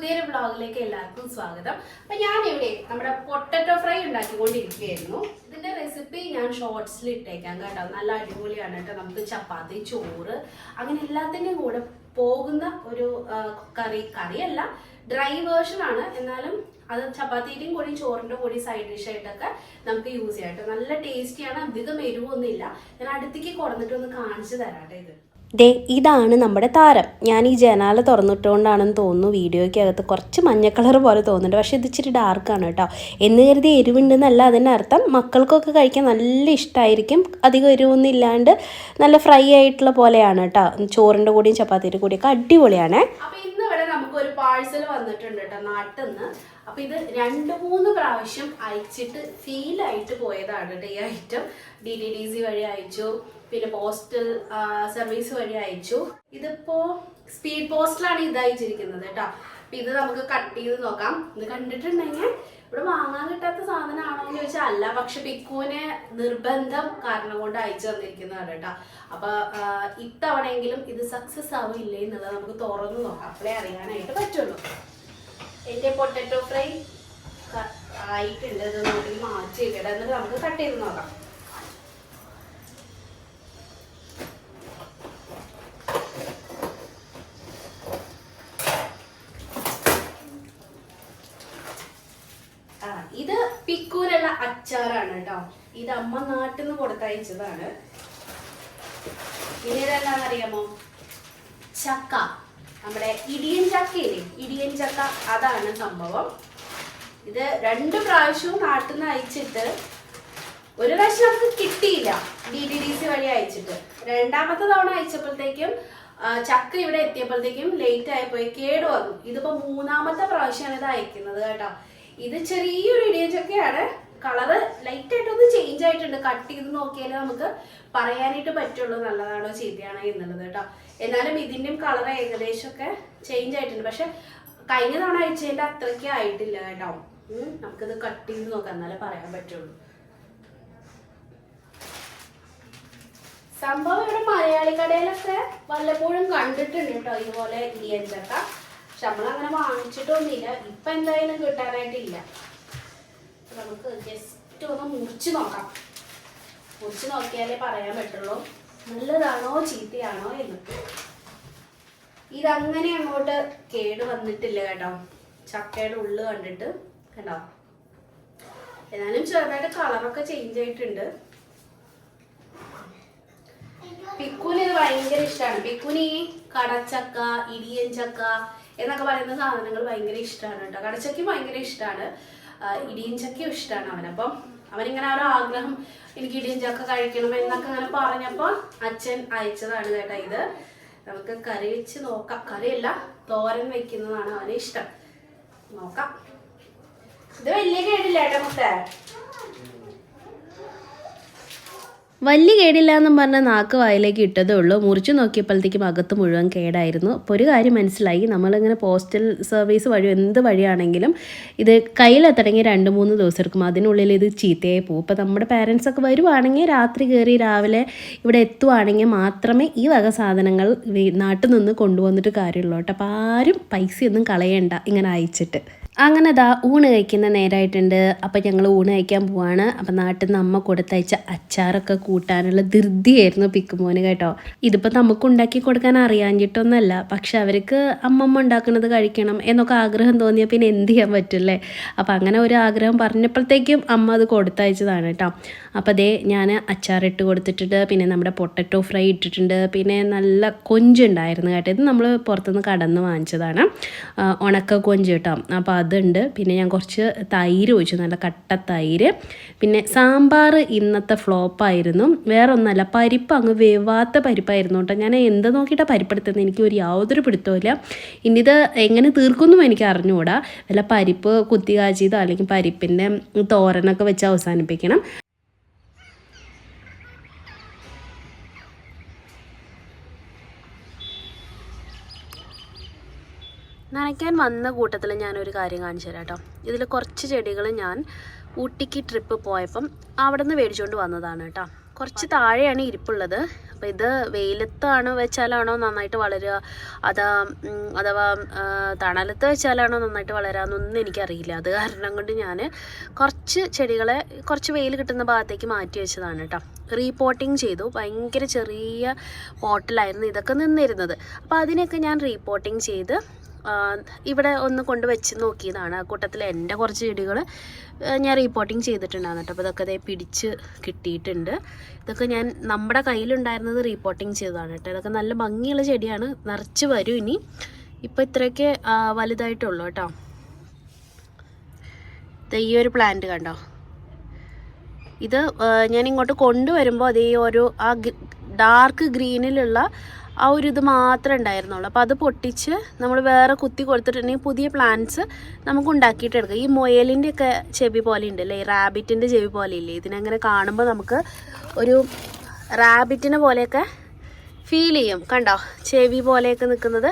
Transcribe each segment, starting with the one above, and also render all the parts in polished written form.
പുതിയൊരു വ്ളോഗിലേക്ക് എല്ലാവർക്കും സ്വാഗതം. അപ്പം ഞാനിവിടെ നമ്മുടെ പൊട്ടറ്റോ ഫ്രൈ ഉണ്ടാക്കിക്കൊണ്ടിരിക്കുകയായിരുന്നു. ഇതിൻ്റെ റെസിപ്പി ഞാൻ ഷോർട്സിൽ ഇട്ടേക്കാം കേട്ടോ. നല്ല അടിപൊളിയാണ് കേട്ടോ. നമുക്ക് ചപ്പാത്തി, ചോറ് അങ്ങനെ എല്ലാത്തിൻ്റെയും കൂടെ പോകുന്ന ഒരു കറിയല്ല, ഡ്രൈ വേർഷൻ ആണ്. എന്നാലും അത് ചപ്പാത്തിയുടെയും കൂടി ചോറിൻ്റെ കൂടി സൈഡ് ഡിഷ് ആയിട്ടൊക്കെ നമുക്ക് യൂസ് ചെയ്യാം കേട്ടോ. നല്ല ടേസ്റ്റിയാണ്, അധികം എരിവൊന്നുമില്ല. ഞാൻ അടുത്തേക്ക് കൊടുത്തിട്ട് ഒന്ന് കാണിച്ചു തരാം കേട്ടോ. ഇതാണ് നമ്മുടെ താരം. ഞാൻ ഈ ജനാല തുറന്നിട്ടുകൊണ്ടാണെന്ന് തോന്നുന്നു വീഡിയോയ്ക്കകത്ത് കുറച്ച് മഞ്ഞ കളർ പോലെ തോന്നുന്നുണ്ട്. പക്ഷേ ഇത് ഇച്ചിരി ഡാർക്കാണ് കേട്ടോ. എന്ന് കരുതി എരിവുണ്ടെന്നല്ല അതിൻ്റെ അർത്ഥം. മക്കൾക്കൊക്കെ കഴിക്കാൻ നല്ല ഇഷ്ടമായിരിക്കും. അധികം എരിവൊന്നും ഇല്ലാണ്ട് നല്ല ഫ്രൈ ആയിട്ടുള്ള പോലെയാണ് കേട്ടോ. ചോറിൻ്റെ കൂടിയും ചപ്പാത്തിയുടെ കൂടിയൊക്കെ അടിപൊളിയാണ്. അപ്പോൾ ഇന്ന് ഇവിടെ നമുക്കൊരു പാഴ്സൽ വന്നിട്ടുണ്ട് കേട്ടോ, നാട്ടിൽ നിന്ന്. അപ്പോൾ ഇത് 2-3 പ്രാവശ്യം അയച്ചിട്ട് ഫീലായിട്ട് പോയതാണ് കേട്ടോ. ഈ ഐറ്റം DTDC വഴി അയച്ചു, പിന്നെ പോസ്റ്റൽ സർവീസ് വഴി അയച്ചു. ഇതിപ്പോ സ്പീഡ് പോസ്റ്റിലാണ് ഇത് അയച്ചിരിക്കുന്നത് കേട്ടോ. അപ്പൊ ഇത് നമുക്ക് കട്ട് ചെയ്ത് നോക്കാം. ഇത് കണ്ടിട്ടുണ്ടെങ്കിൽ ഇവിടെ വാങ്ങാൻ കിട്ടാത്ത സാധനമാണോ എന്ന് ചോദിച്ചാൽ അല്ല, പക്ഷെ പിക്കുവിനെ നിർബന്ധം കാരണം കൊണ്ട് അയച്ചു തന്നിരിക്കുന്നതാണ് കേട്ടോ. അപ്പൊ ഇത്തവണയെങ്കിലും ഇത് സക്സസ് ആവില്ലേ എന്നുള്ളത് നമുക്ക് തുറന്ന് നോക്കാം, അപ്പോഴേ അറിയാനായിട്ട് പറ്റുള്ളൂ. എൻ്റെ പൊട്ടറ്റോ ഫ്രൈ ആയിട്ടുണ്ട്. ഇത് നോക്കി മാറ്റി വെക്കട്ടെ, എന്നിട്ട് നമുക്ക് കട്ട് ചെയ്ത് നോക്കാം. ഇത് പിക്കൂലുള്ള അച്ചാറാണ് കേട്ടോ. ഇത് അമ്മ നാട്ടിൽ നിന്ന് കൊടുത്തയച്ചതാണ്. പിന്നെ ഇതെന്താണെന്ന് അറിയാമോ? ചക്ക, നമ്മുടെ ഇടിയൻ ചക്കയില്ലേ, ഇടിയൻ ചക്ക, അതാണ് സംഭവം. ഇത് 2 പ്രാവശ്യവും നാട്ടിൽ നിന്ന് അയച്ചിട്ട് ഒരു പ്രാവശ്യം നമുക്ക് കിട്ടിയില്ല, DTDC വഴി അയച്ചിട്ട്. 2ാമത്തെ തവണ അയച്ചപ്പോഴത്തേക്കും ചക്ക ഇവിടെ എത്തിയപ്പോഴത്തേക്കും ലേറ്റ് ആയിപ്പോയി, കേട് വന്നു. ഇതിപ്പോ 3ാമത്തെ പ്രാവശ്യമാണ് ഇത് അയക്കുന്നത് കേട്ടോ. ഇത് ചെറിയൊരു ഇടിയൻ ചക്കയാണ്. കളറ് ലൈറ്റ് ആയിട്ടൊന്ന് ചേഞ്ച് ആയിട്ടുണ്ട്. കട്ട് ചെയ്ത് നോക്കിയാലേ നമുക്ക് പറയാനായിട്ട് പറ്റുള്ളൂ നല്ലതാണോ ചീത്തയാണോ എന്നുള്ളത് കേട്ടോ. എന്നാലും ഇതിൻ്റെയും കളർ ഏകദേശമൊക്കെ ചേഞ്ച് ആയിട്ടുണ്ട്. പക്ഷെ കഴിഞ്ഞ തവണ അയച്ചതിൻ്റെ അത്രയ്ക്ക് ആയിട്ടില്ല കേട്ടോ. നമുക്കിത് കട്ട് ചെയ്ത് നോക്കാം, എന്നാലേ പറയാൻ പറ്റുള്ളൂ. സംഭവം ഇവിടെ മലയാളി കടയിലൊക്കെ വല്ലപ്പോഴും കണ്ടിട്ടുണ്ട് കേട്ടോ ഇതുപോലെ ഇടിയൻ ചക്ക. പക്ഷെ നമ്മളങ്ങനെ വാങ്ങിച്ചിട്ടൊന്നുമില്ല. ഇപ്പൊ എന്തായാലും കിട്ടാനായിട്ടില്ല. നമുക്ക് ജസ്റ്റ് ഒന്ന് മുറിച്ച് നോക്കാം. മുറിച്ച് നോക്കിയാലേ പറയാൻ പറ്റുള്ളൂ നല്ലതാണോ ചീത്തയാണോ എന്ന്. ഇതങ്ങനെ അങ്ങോട്ട് കേട് വന്നിട്ടില്ല കേട്ടോ. ചക്കയുടെ ഉള്ളു കണ്ടിട്ട് കണ്ടോ. എന്നാലും ചെറുതായിട്ട് കളറൊക്കെ ചേഞ്ച് ആയിട്ടുണ്ട്. പിക്കുന് ഇത് ഭയങ്കര ഇഷ്ടമാണ്. പിക്കുന് ഈ കടച്ചക്ക, ഇടിയൻ ചക്ക എന്നൊക്കെ പറയുന്ന സാധനങ്ങൾ ഭയങ്കര ഇഷ്ടമാണ് കേട്ടോ. കടച്ചക്കയും ഭയങ്കര ഇഷ്ടമാണ്, ഇടിയൻ ചക്കയും ഇഷ്ടമാണ് അവനപ്പം. അവനിങ്ങനെ ഒരു ആഗ്രഹം, എനിക്ക് ഇടിയൻ ചക്ക കഴിക്കണം എന്നൊക്കെ അങ്ങനെ പറഞ്ഞപ്പോൾ അച്ഛൻ അയച്ചതാണ് കേട്ടോ. ഇത് നമുക്ക് കറി വെച്ച് നോക്കാം. കറിയല്ല, തോരൻ വെക്കുന്നതാണ് അവന് ഇഷ്ടം. നോക്കാം. ഇത് വലിയ കേടില്ല കേട്ടോ മുത്തേ. വലിയ കേടില്ല എന്നും പറഞ്ഞാൽ നാക്ക് വായിലേക്ക് ഇട്ടതേ ഉള്ളൂ. മുറിച്ച് നോക്കിയപ്പോഴത്തേക്കും അകത്ത് മുഴുവൻ കേടായിരുന്നു. അപ്പോൾ ഒരു കാര്യം മനസ്സിലായി, നമ്മളിങ്ങനെ പോസ്റ്റൽ സർവീസ് വഴി എന്ത് വഴിയാണെങ്കിലും ഇത് കയ്യിലെത്തണമെങ്കിൽ 2-3 ദിവസം എടുക്കും. അതിനുള്ളിൽ ഇത് ചീത്തയായി പോകും. ഇപ്പോൾ നമ്മുടെ പാരൻസൊക്കെ വരുവാണെങ്കിൽ രാത്രി കയറി രാവിലെ ഇവിടെ എത്തുവാണെങ്കിൽ മാത്രമേ ഈ വക സാധനങ്ങൾ നാട്ടിൽ നിന്ന് കൊണ്ടുവന്നിട്ട് കാര്യമുള്ളൂ കേട്ടോ. അപ്പോൾ ആരും പൈസയൊന്നും കളയണ്ട ഇങ്ങനെ അയച്ചിട്ട്. അങ്ങനെ ഊണ് കഴിക്കുന്ന നേരമായിട്ടുണ്ട്. അപ്പം ഞങ്ങൾ ഊണ് കഴിക്കാൻ പോവാണ്. അപ്പം നാട്ടിൽ നിന്ന് അമ്മ കൊടുത്തയച്ച അച്ചാറൊക്കെ കൂട്ടാനുള്ള ധൃതിയായിരുന്നു പിക്കുമോന് കേട്ടോ. ഇതിപ്പോൾ നമുക്ക് ഉണ്ടാക്കി കൊടുക്കാൻ അറിയാഞ്ഞിട്ടൊന്നുമല്ല, പക്ഷെ അവർക്ക് അമ്മമ്മ ഉണ്ടാക്കുന്നത് കഴിക്കണം എന്നൊക്കെ ആഗ്രഹം തോന്നിയാൽ പിന്നെ എന്ത് ചെയ്യാൻ പറ്റില്ലേ. അപ്പം അങ്ങനെ ഒരു ആഗ്രഹം പറഞ്ഞപ്പോഴത്തേക്കും അമ്മ അത് കൊടുത്തയച്ചതാണ് കേട്ടോ. അപ്പോൾ ഞാൻ അച്ചാറിട്ട് കൊടുത്തിട്ടുണ്ട്. പിന്നെ നമ്മുടെ പൊട്ടറ്റോ ഫ്രൈ ഇട്ടിട്ടുണ്ട്. പിന്നെ നല്ല കൊഞ്ചുണ്ടായിരുന്നു കേട്ടോ. ഇത് നമ്മൾ പുറത്തുനിന്ന് കടന്ന് വാങ്ങിച്ചതാണ്, ഉണക്ക കൊഞ്ച് കേട്ടോ. അപ്പോൾ അതുണ്ട്. പിന്നെ ഞാൻ കുറച്ച് തൈര് ഒഴിച്ചു, നല്ല കട്ട തൈര്. പിന്നെ സാമ്പാർ ഇന്നത്തെ ഫ്ലോപ്പായിരുന്നു. വേറെ ഒന്നല്ല, പരിപ്പ് അങ്ങ് വേവാത്ത പരിപ്പായിരുന്നു കേട്ടോ. ഞാൻ എന്ത് നോക്കിയിട്ടാണ് പരിപ്പെടുത്തുന്നത്, എനിക്ക് യാതൊരു പിടുത്തമില്ല. ഇനിയിത് എങ്ങനെ തീർക്കുമെന്നും എനിക്ക് അറിഞ്ഞുകൂടാ. വല്ല പരിപ്പ് കുത്തി കാച്ചിയതോ അല്ലെങ്കിൽ പരിപ്പിൻ്റെ തോരനൊക്കെ വെച്ച് അവസാനിപ്പിക്കണം. നനയ്ക്കാൻ വന്ന കൂട്ടത്തിൽ ഞാനൊരു കാര്യം കാണിച്ചു തരാം കേട്ടോ. ഇതിൽ കുറച്ച് ചെടികൾ ഞാൻ ഊട്ടിക്ക് ട്രിപ്പ് പോയപ്പം അവിടെ നിന്ന് മേടിച്ചുകൊണ്ട് വന്നതാണ് കേട്ടോ. കുറച്ച് താഴെയാണ് ഇരിപ്പുള്ളത്. അപ്പോൾ ഇത് വെയിലത്താണ് വെച്ചാലാണോ നന്നായിട്ട് വളരുക അഥവാ തണലത്ത് വെച്ചാലാണോ നന്നായിട്ട് വളരാമെന്നൊന്നും എനിക്കറിയില്ല. അത് കാരണം കൊണ്ട് ഞാൻ കുറച്ച് ചെടികളെ കുറച്ച് വെയിൽ കിട്ടുന്ന ഭാഗത്തേക്ക് മാറ്റി വെച്ചതാണ് കേട്ടോ. റീപോട്ടിങ് ചെയ്തു. ഭയങ്കര ചെറിയ പോട്ടിലായിരുന്നു ഇതൊക്കെ നിന്നിരുന്നത്. അപ്പോൾ അതിനൊക്കെ ഞാൻ റീപോട്ടിങ് ചെയ്ത് ഇവിടെ ഒന്ന് കൊണ്ട് വെച്ച് നോക്കിയതാണ്. ആ കൂട്ടത്തിൽ എൻ്റെ കുറച്ച് ചെടികൾ ഞാൻ റീപോട്ടിങ് ചെയ്തിട്ടുണ്ടായിരുന്നു കേട്ടോ. അപ്പോൾ ഇതൊക്കെ അതേ പിടിച്ച് കിട്ടിയിട്ടുണ്ട്. ഇതൊക്കെ ഞാൻ നമ്മുടെ കയ്യിലുണ്ടായിരുന്നത് റീപോട്ടിങ് ചെയ്തതാണ് കേട്ടോ. ഇതൊക്കെ നല്ല ഭംഗിയുള്ള ചെടിയാണ്, നിറച്ച് വരും ഇനി. ഇപ്പോൾ ഇത്രയൊക്കെ വലുതായിട്ടുള്ളൂ കേട്ടോ. ഈ ഒരു പ്ലാന്റ് കണ്ടോ, ഇത് ഞാൻ ഇങ്ങോട്ട് കൊണ്ടുവരുമ്പോൾ അതേ ഒരു ആ ഡാർക്ക് ഗ്രീനിലുള്ള ആ ഒരു ഇത് മാത്രമേ ഉണ്ടായിരുന്നുള്ളൂ. അപ്പോൾ അത് പൊട്ടിച്ച് നമ്മൾ വേറെ കുത്തി കൊടുത്തിട്ടുണ്ടെങ്കിൽ പുതിയ പ്ലാന്റ്സ് നമുക്ക് ഉണ്ടാക്കിയിട്ടെടുക്കാം. ഈ മുയലിൻ്റെയൊക്കെ ചെവി പോലെ ഉണ്ടല്ലേ, ഈ റാബിറ്റിൻ്റെ ചെവി പോലെ ഇല്ലേ, ഇതിനങ്ങനെ കാണുമ്പോൾ നമുക്ക് ഒരു റാബിറ്റിനെ പോലെയൊക്കെ ഫീൽ ചെയ്യും. കണ്ടോ ചെവി പോലെയൊക്കെ നിൽക്കുന്നത്.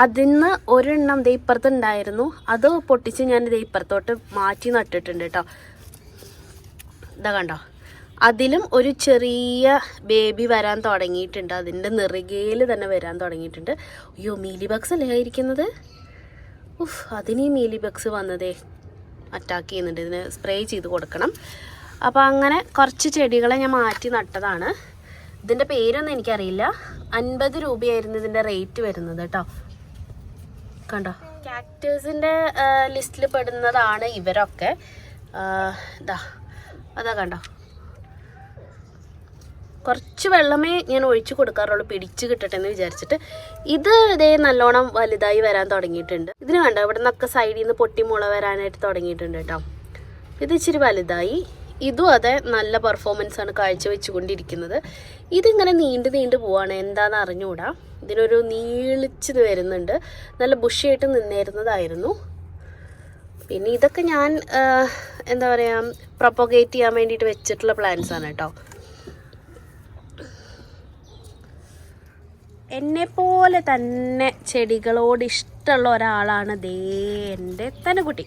അതിന്ന് ഒരെണ്ണം ദേ ഇപ്പുറത്തുണ്ടായിരുന്നു, അത് പൊട്ടിച്ച് ഞാൻ ദേ ഇപ്പുറത്തോട്ട് മാറ്റി നട്ടിട്ടുണ്ട് കേട്ടോ. ഇതാ കണ്ടോ, അതിലും ഒരു ചെറിയ ബേബി വരാൻ തുടങ്ങിയിട്ടുണ്ട്. അതിൻ്റെ നെറുകയിൽ തന്നെ വരാൻ തുടങ്ങിയിട്ടുണ്ട്. അയ്യോ, മീലി ബഗ്സ് അല്ലേ ഇരിക്കുന്നത്. അതിന് ഈ മീലി ബഗ്സ് വന്നതേ അറ്റാക്ക് ചെയ്യുന്നുണ്ട്. ഇതിന് സ്പ്രേ ചെയ്ത് കൊടുക്കണം. അപ്പോൾ അങ്ങനെ കുറച്ച് ചെടികളെ ഞാൻ മാറ്റി നട്ടതാണ്. ഇതിൻ്റെ പേരൊന്നും എനിക്കറിയില്ല. 50 രൂപയായിരുന്നു ഇതിൻ്റെ റേറ്റ് വരുന്നത് കേട്ടോ. കണ്ടോ, കാക്ടേഴ്സിൻ്റെ ലിസ്റ്റിൽ പെടുന്നതാണ് ഇവരൊക്കെ. അതാ കണ്ടോ, കുറച്ച് വെള്ളമേ ഞാൻ ഒഴിച്ച് കൊടുക്കാറുള്ളൂ, പിടിച്ച് കിട്ടട്ടെ എന്ന് വിചാരിച്ചിട്ട്. ഇത് ഇതേ നല്ലോണം വലുതായി വരാൻ തുടങ്ങിയിട്ടുണ്ട്. ഇതിന് കണ്ടോ, ഇവിടെ നിന്നൊക്കെ സൈഡിൽ നിന്ന് പൊട്ടി മുള വരാനായിട്ട് തുടങ്ങിയിട്ടുണ്ട് കേട്ടോ. ഇത് ഇച്ചിരി വലുതായി. ഇതും അതെ, നല്ല പെർഫോമൻസാണ് കാഴ്ചവെച്ചുകൊണ്ടിരിക്കുന്നത്. ഇതിങ്ങനെ നീണ്ടു പോവാണ്, എന്താണെന്ന് അറിഞ്ഞുകൂടാ. ഇതിനൊരു നീളിച്ചത് വരുന്നുണ്ട്. നല്ല ബുഷിയായിട്ട് നിന്നിരുന്നതായിരുന്നു. പിന്നെ ഇതൊക്കെ ഞാൻ എന്താ പറയുക, പ്രൊപ്പഗേറ്റ് ചെയ്യാൻ വേണ്ടിയിട്ട് വെച്ചിട്ടുള്ള പ്ലാന്റ്സ് ആണ് കേട്ടോ. എന്നെപ്പോലെ തന്നെ ചെടികളോട് ഇഷ്ടമുള്ള ഒരാളാണ് ദേ എൻ്റെ തനുക്കുട്ടി.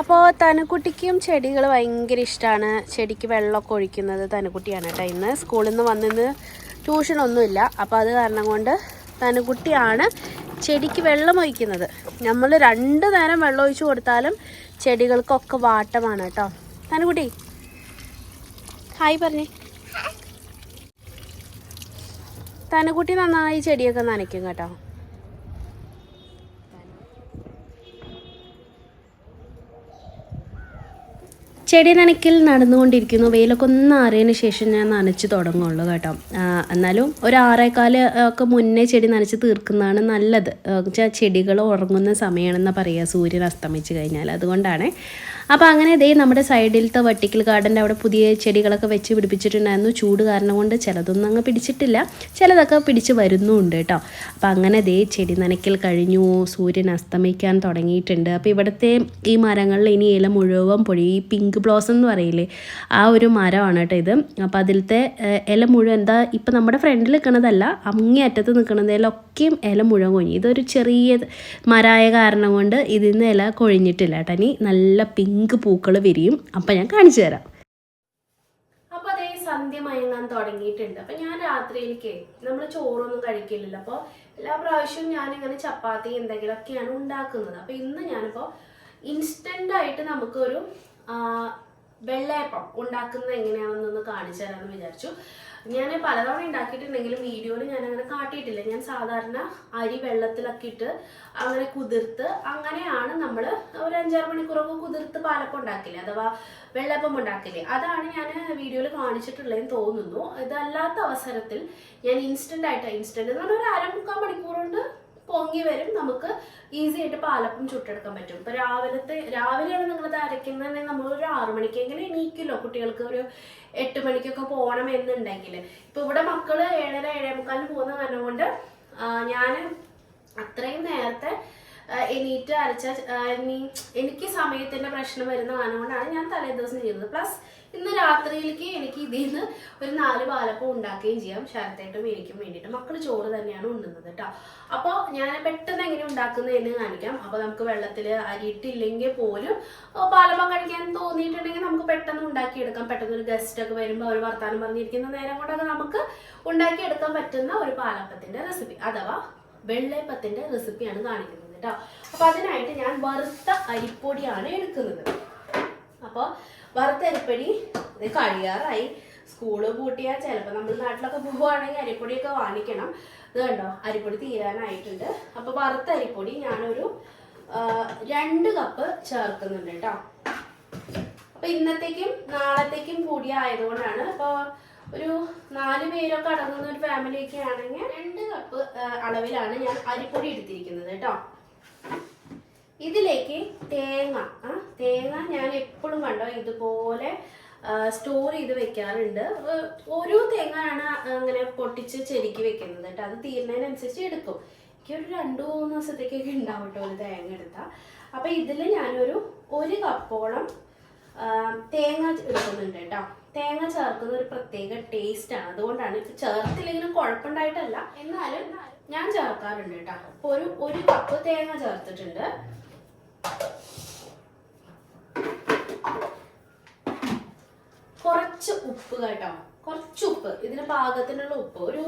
അപ്പോൾ തനുക്കുട്ടിക്കും ചെടികൾ ഭയങ്കര ഇഷ്ടമാണ്. ചെടിക്ക് വെള്ളമൊക്കെ ഒഴിക്കുന്നത് തനുക്കുട്ടിയാണ് കേട്ടോ. ഇന്ന് സ്കൂളിൽ നിന്ന് വന്നിന്ന് ട്യൂഷനൊന്നുമില്ല. അപ്പോൾ അത് കാരണം കൊണ്ട് തനുക്കുട്ടിയാണ് ചെടിക്ക് വെള്ളം ഒഴിക്കുന്നത്. നമ്മൾ 2 നേരം വെള്ളം ഒഴിച്ച് കൊടുത്താലും ചെടികൾക്കൊക്കെ വാട്ടമാണ് കേട്ടോ. തനുക്കുട്ടി ഹായ് പറഞ്ഞേ. തനുക്കുട്ടി നന്നായി ചെടിയൊക്കെ നനയ്ക്കും കേട്ടോ. ചെടി നനയ്ക്കൽ നടന്നുകൊണ്ടിരിക്കുന്നു. വെയിലൊക്കെ ഒന്ന് ആറിയതിന് ശേഷം ഞാൻ നനച്ച് തുടങ്ങുള്ളൂ കേട്ടോ. എന്നാലും ഒരു 6:15 ഒക്കെ മുന്നേ ചെടി നനച്ച് തീർക്കുന്നതാണ് നല്ലത്. ചെടികൾ ഉറങ്ങുന്ന സമയമാണെന്ന് പറയുക, സൂര്യൻ അസ്തമിച്ച് കഴിഞ്ഞാൽ. അതുകൊണ്ടാണ്. അപ്പോൾ അങ്ങനെ ദേ നമ്മുടെ സൈഡിലത്തെ വെർട്ടിക്കൽ ഗാർഡൻ്റെ അവിടെ പുതിയ ചെടികളൊക്കെ വെച്ച് പിടിപ്പിച്ചിട്ടുണ്ടായിരുന്നു. ചൂട് കാരണം കൊണ്ട് ചിലതൊന്നും അങ്ങ് പിടിച്ചിട്ടില്ല, ചിലതൊക്കെ പിടിച്ച് വരുന്നുമുണ്ട് കേട്ടോ. അപ്പോൾ അങ്ങനെ ദേ ചെടി നനയ്ക്കൽ കഴിഞ്ഞു. സൂര്യൻ അസ്തമിക്കാൻ തുടങ്ങിയിട്ടുണ്ട്. അപ്പോൾ ഇവിടുത്തെ ഈ മരങ്ങളിൽ ഇനി ഇല മുഴുവൻ പൊഴി. ഈ പിങ്ക് ബ്ലോസം എന്ന് പറയില്ലേ, ആ ഒരു മരമാണ് കേട്ടോ ഇത്. അപ്പോൾ അതിലത്തെ ഇല മുഴുവൻ എന്താ ഇപ്പം നമ്മുടെ ഫ്രണ്ടിൽ നിൽക്കണതല്ല, അങ്ങേ അറ്റത്ത് നിൽക്കണതിലൊക്കെയും ഇല മുഴുവൻ കൊഴിഞ്ഞു. ഇതൊരു ചെറിയ മരമായ കാരണം കൊണ്ട് ഇതിൽ നിന്ന് ഇല കൊഴിഞ്ഞിട്ടില്ല കേട്ടോ. ഇനി നല്ല പിങ്ക് പൂക്കൾ വിരിയും. അപ്പം ഞാൻ കാണിച്ചു തരാം. അപ്പോൾ അതേ സന്ധ്യ മയങ്ങാൻ തുടങ്ങിയിട്ടുണ്ട്. അപ്പം ഞാൻ രാത്രിയിലേക്ക് നമ്മൾ ചോറൊന്നും കഴിക്കില്ലല്ലോ. അപ്പോൾ എല്ലാ പ്രാവശ്യവും ഞാനിങ്ങനെ ചപ്പാത്തി എന്തെങ്കിലുമൊക്കെയാണ് ഉണ്ടാക്കുന്നത്. അപ്പോൾ ഇന്ന് ഞാനിപ്പോൾ ഇൻസ്റ്റൻ്റായിട്ട് നമുക്കൊരു വെള്ളയപ്പം ഉണ്ടാക്കുന്നത് എങ്ങനെയാണെന്നൊന്ന് കാണിച്ചു തരാമെന്ന് വിചാരിച്ചു. ഞാൻ പലതവണ ഉണ്ടാക്കിയിട്ടുണ്ടെങ്കിലും വീഡിയോയിൽ ഞാനങ്ങനെ കാട്ടിയിട്ടില്ല. ഞാൻ സാധാരണ അരി വെള്ളത്തിലൊക്കെ ഇട്ട് അങ്ങനെ കുതിർത്ത് അങ്ങനെയാണ് നമ്മൾ ഒരു 5-6 മണിക്കൂറൊക്കെ കുതിർത്ത് പാലപ്പം ഉണ്ടാക്കില്ലേ, അഥവാ വെള്ളപ്പം ഉണ്ടാക്കില്ലേ, അതാണ് ഞാൻ വീഡിയോയിൽ കാണിച്ചിട്ടുള്ളതെന്ന് തോന്നുന്നു. ഇതല്ലാത്ത അവസരത്തിൽ ഞാൻ ഇൻസ്റ്റൻ്റ് എന്ന് പറഞ്ഞാൽ ഒരു 1/2-3/4 മണിക്കൂർ കൊണ്ട് പൊങ്ങി വരും. നമുക്ക് ഈസി ആയിട്ട് പാലപ്പം ചുട്ടെടുക്കാൻ പറ്റും. ഇപ്പോൾ രാവിലെയാണ് നിങ്ങളത് അരയ്ക്കുന്നതെങ്കിൽ നമ്മളൊരു 6 മണിക്കെങ്കിലും എണീക്കില്ലോ. കുട്ടികൾക്ക് ഒരു 8 മണിക്കൊക്കെ പോകണം എന്നുണ്ടെങ്കിൽ. ഇപ്പോൾ ഇവിടെ മക്കള് 7:30-7:45 പോകുന്ന കാരണം കൊണ്ട് ഞാൻ അത്രയും നേരത്തെ എണീറ്റ് അരച്ച എനിക്ക് സമയത്തിന്റെ പ്രശ്നം വരുന്ന കാരണം കൊണ്ടാണ് ഞാൻ തലേദിവസം ചെയ്യുന്നത്. പ്ലസ് ഇന്ന് രാത്രിയിലേക്ക് എനിക്ക് ഇതിൽ നിന്ന് ഒരു 4 പാലപ്പം ഉണ്ടാക്കുകയും ചെയ്യാം. ശരത്തേട്ടും എനിക്കും വേണ്ടിയിട്ട്. മക്കള് ചോറ് തന്നെയാണ് ഉണ്ണുന്നത് കേട്ടോ. അപ്പോൾ ഞാൻ പെട്ടെന്ന് എങ്ങനെ ഉണ്ടാക്കുന്നതെന്ന് കാണിക്കാം. അപ്പോൾ നമുക്ക് വെള്ളത്തിൽ അരിയിട്ടില്ലെങ്കിൽ പോലും പാലപ്പം കഴിക്കാൻ തോന്നിയിട്ടുണ്ടെങ്കിൽ നമുക്ക് പെട്ടെന്ന് ഉണ്ടാക്കിയെടുക്കാം. പെട്ടെന്ന് ഒരു ഗസ്റ്റ് ഒക്കെ വരുമ്പോൾ അവർ വർത്താനം പറഞ്ഞിരിക്കുന്ന നേരം കൊണ്ടൊക്കെ നമുക്ക് ഉണ്ടാക്കിയെടുക്കാൻ പറ്റുന്ന ഒരു പാലപ്പത്തിന്റെ റെസിപ്പി അഥവാ വെള്ളയപ്പത്തിന്റെ റെസിപ്പിയാണ് കാണിക്കുന്നത് കേട്ടോ. അപ്പൊ അതിനായിട്ട് ഞാൻ വറുത്ത അരിപ്പൊടിയാണ് എടുക്കുന്നത്. അപ്പോൾ വറുത്ത അരിപ്പൊടി ഇത് കഴിയാറായി. സ്കൂള് പൂട്ടിയാൽ ചിലപ്പോൾ നമ്മൾ നാട്ടിലൊക്കെ പോവുകയാണെങ്കിൽ അരിപ്പൊടിയൊക്കെ വാങ്ങിക്കണം. ഇത് കണ്ടോ, അരിപ്പൊടി തീരാനായിട്ടുണ്ട്. അപ്പോൾ വറുത്ത അരിപ്പൊടി ഞാനൊരു 2 കപ്പ് ചേർക്കുന്നുണ്ട് കേട്ടോ. അപ്പോൾ ഇന്നത്തേക്കും നാളത്തേക്കും കൂടി ആയതുകൊണ്ടാണ്. അപ്പോൾ ഒരു 4 പേരൊക്കെ അടങ്ങുന്ന ഒരു ഫാമിലിയൊക്കെ ആണെങ്കിൽ 2 കപ്പ് അളവിലാണ് ഞാൻ അരിപ്പൊടി എടുത്തിരിക്കുന്നത് കേട്ടോ. ഇതിലേക്ക് തേങ്ങ ഞാൻ എപ്പോഴും കണ്ടോ ഇതുപോലെ സ്റ്റോർ ചെയ്ത് വെക്കാറുണ്ട്. ഓരോ തേങ്ങയാണ് അങ്ങനെ പൊട്ടിച്ച് ചെരുക്കി വെക്കുന്നത് കേട്ടോ. അത് തീരുന്നതിനനുസരിച്ച് എടുക്കും. എനിക്കൊരു 2-3 ദിവസത്തേക്കൊക്കെ ഉണ്ടാവും കേട്ടോ ഒരു തേങ്ങ എടുത്താൽ. അപ്പം ഇതിൽ ഞാനൊരു 1 കപ്പോളം തേങ്ങ എടുക്കുന്നുണ്ട് കേട്ടോ. തേങ്ങ ചേർക്കുന്ന ഒരു പ്രത്യേക ടേസ്റ്റ് ആണ്. അതുകൊണ്ടാണ് ഇപ്പം ചേർത്തില്ലെങ്കിലും കുഴപ്പമുണ്ടായിട്ടല്ല, എന്നാലും ഞാൻ ചേർക്കാറുണ്ട് കേട്ടോ. അപ്പോൾ ഒരു കപ്പ് തേങ്ങ ചേർത്തിട്ടുണ്ട്. കുറച്ച് ഉപ്പ് കേട്ടോ, കുറച്ച് ഉപ്പ്, ഇതിന് പാകത്തിനുള്ള ഉപ്പ് ഒരു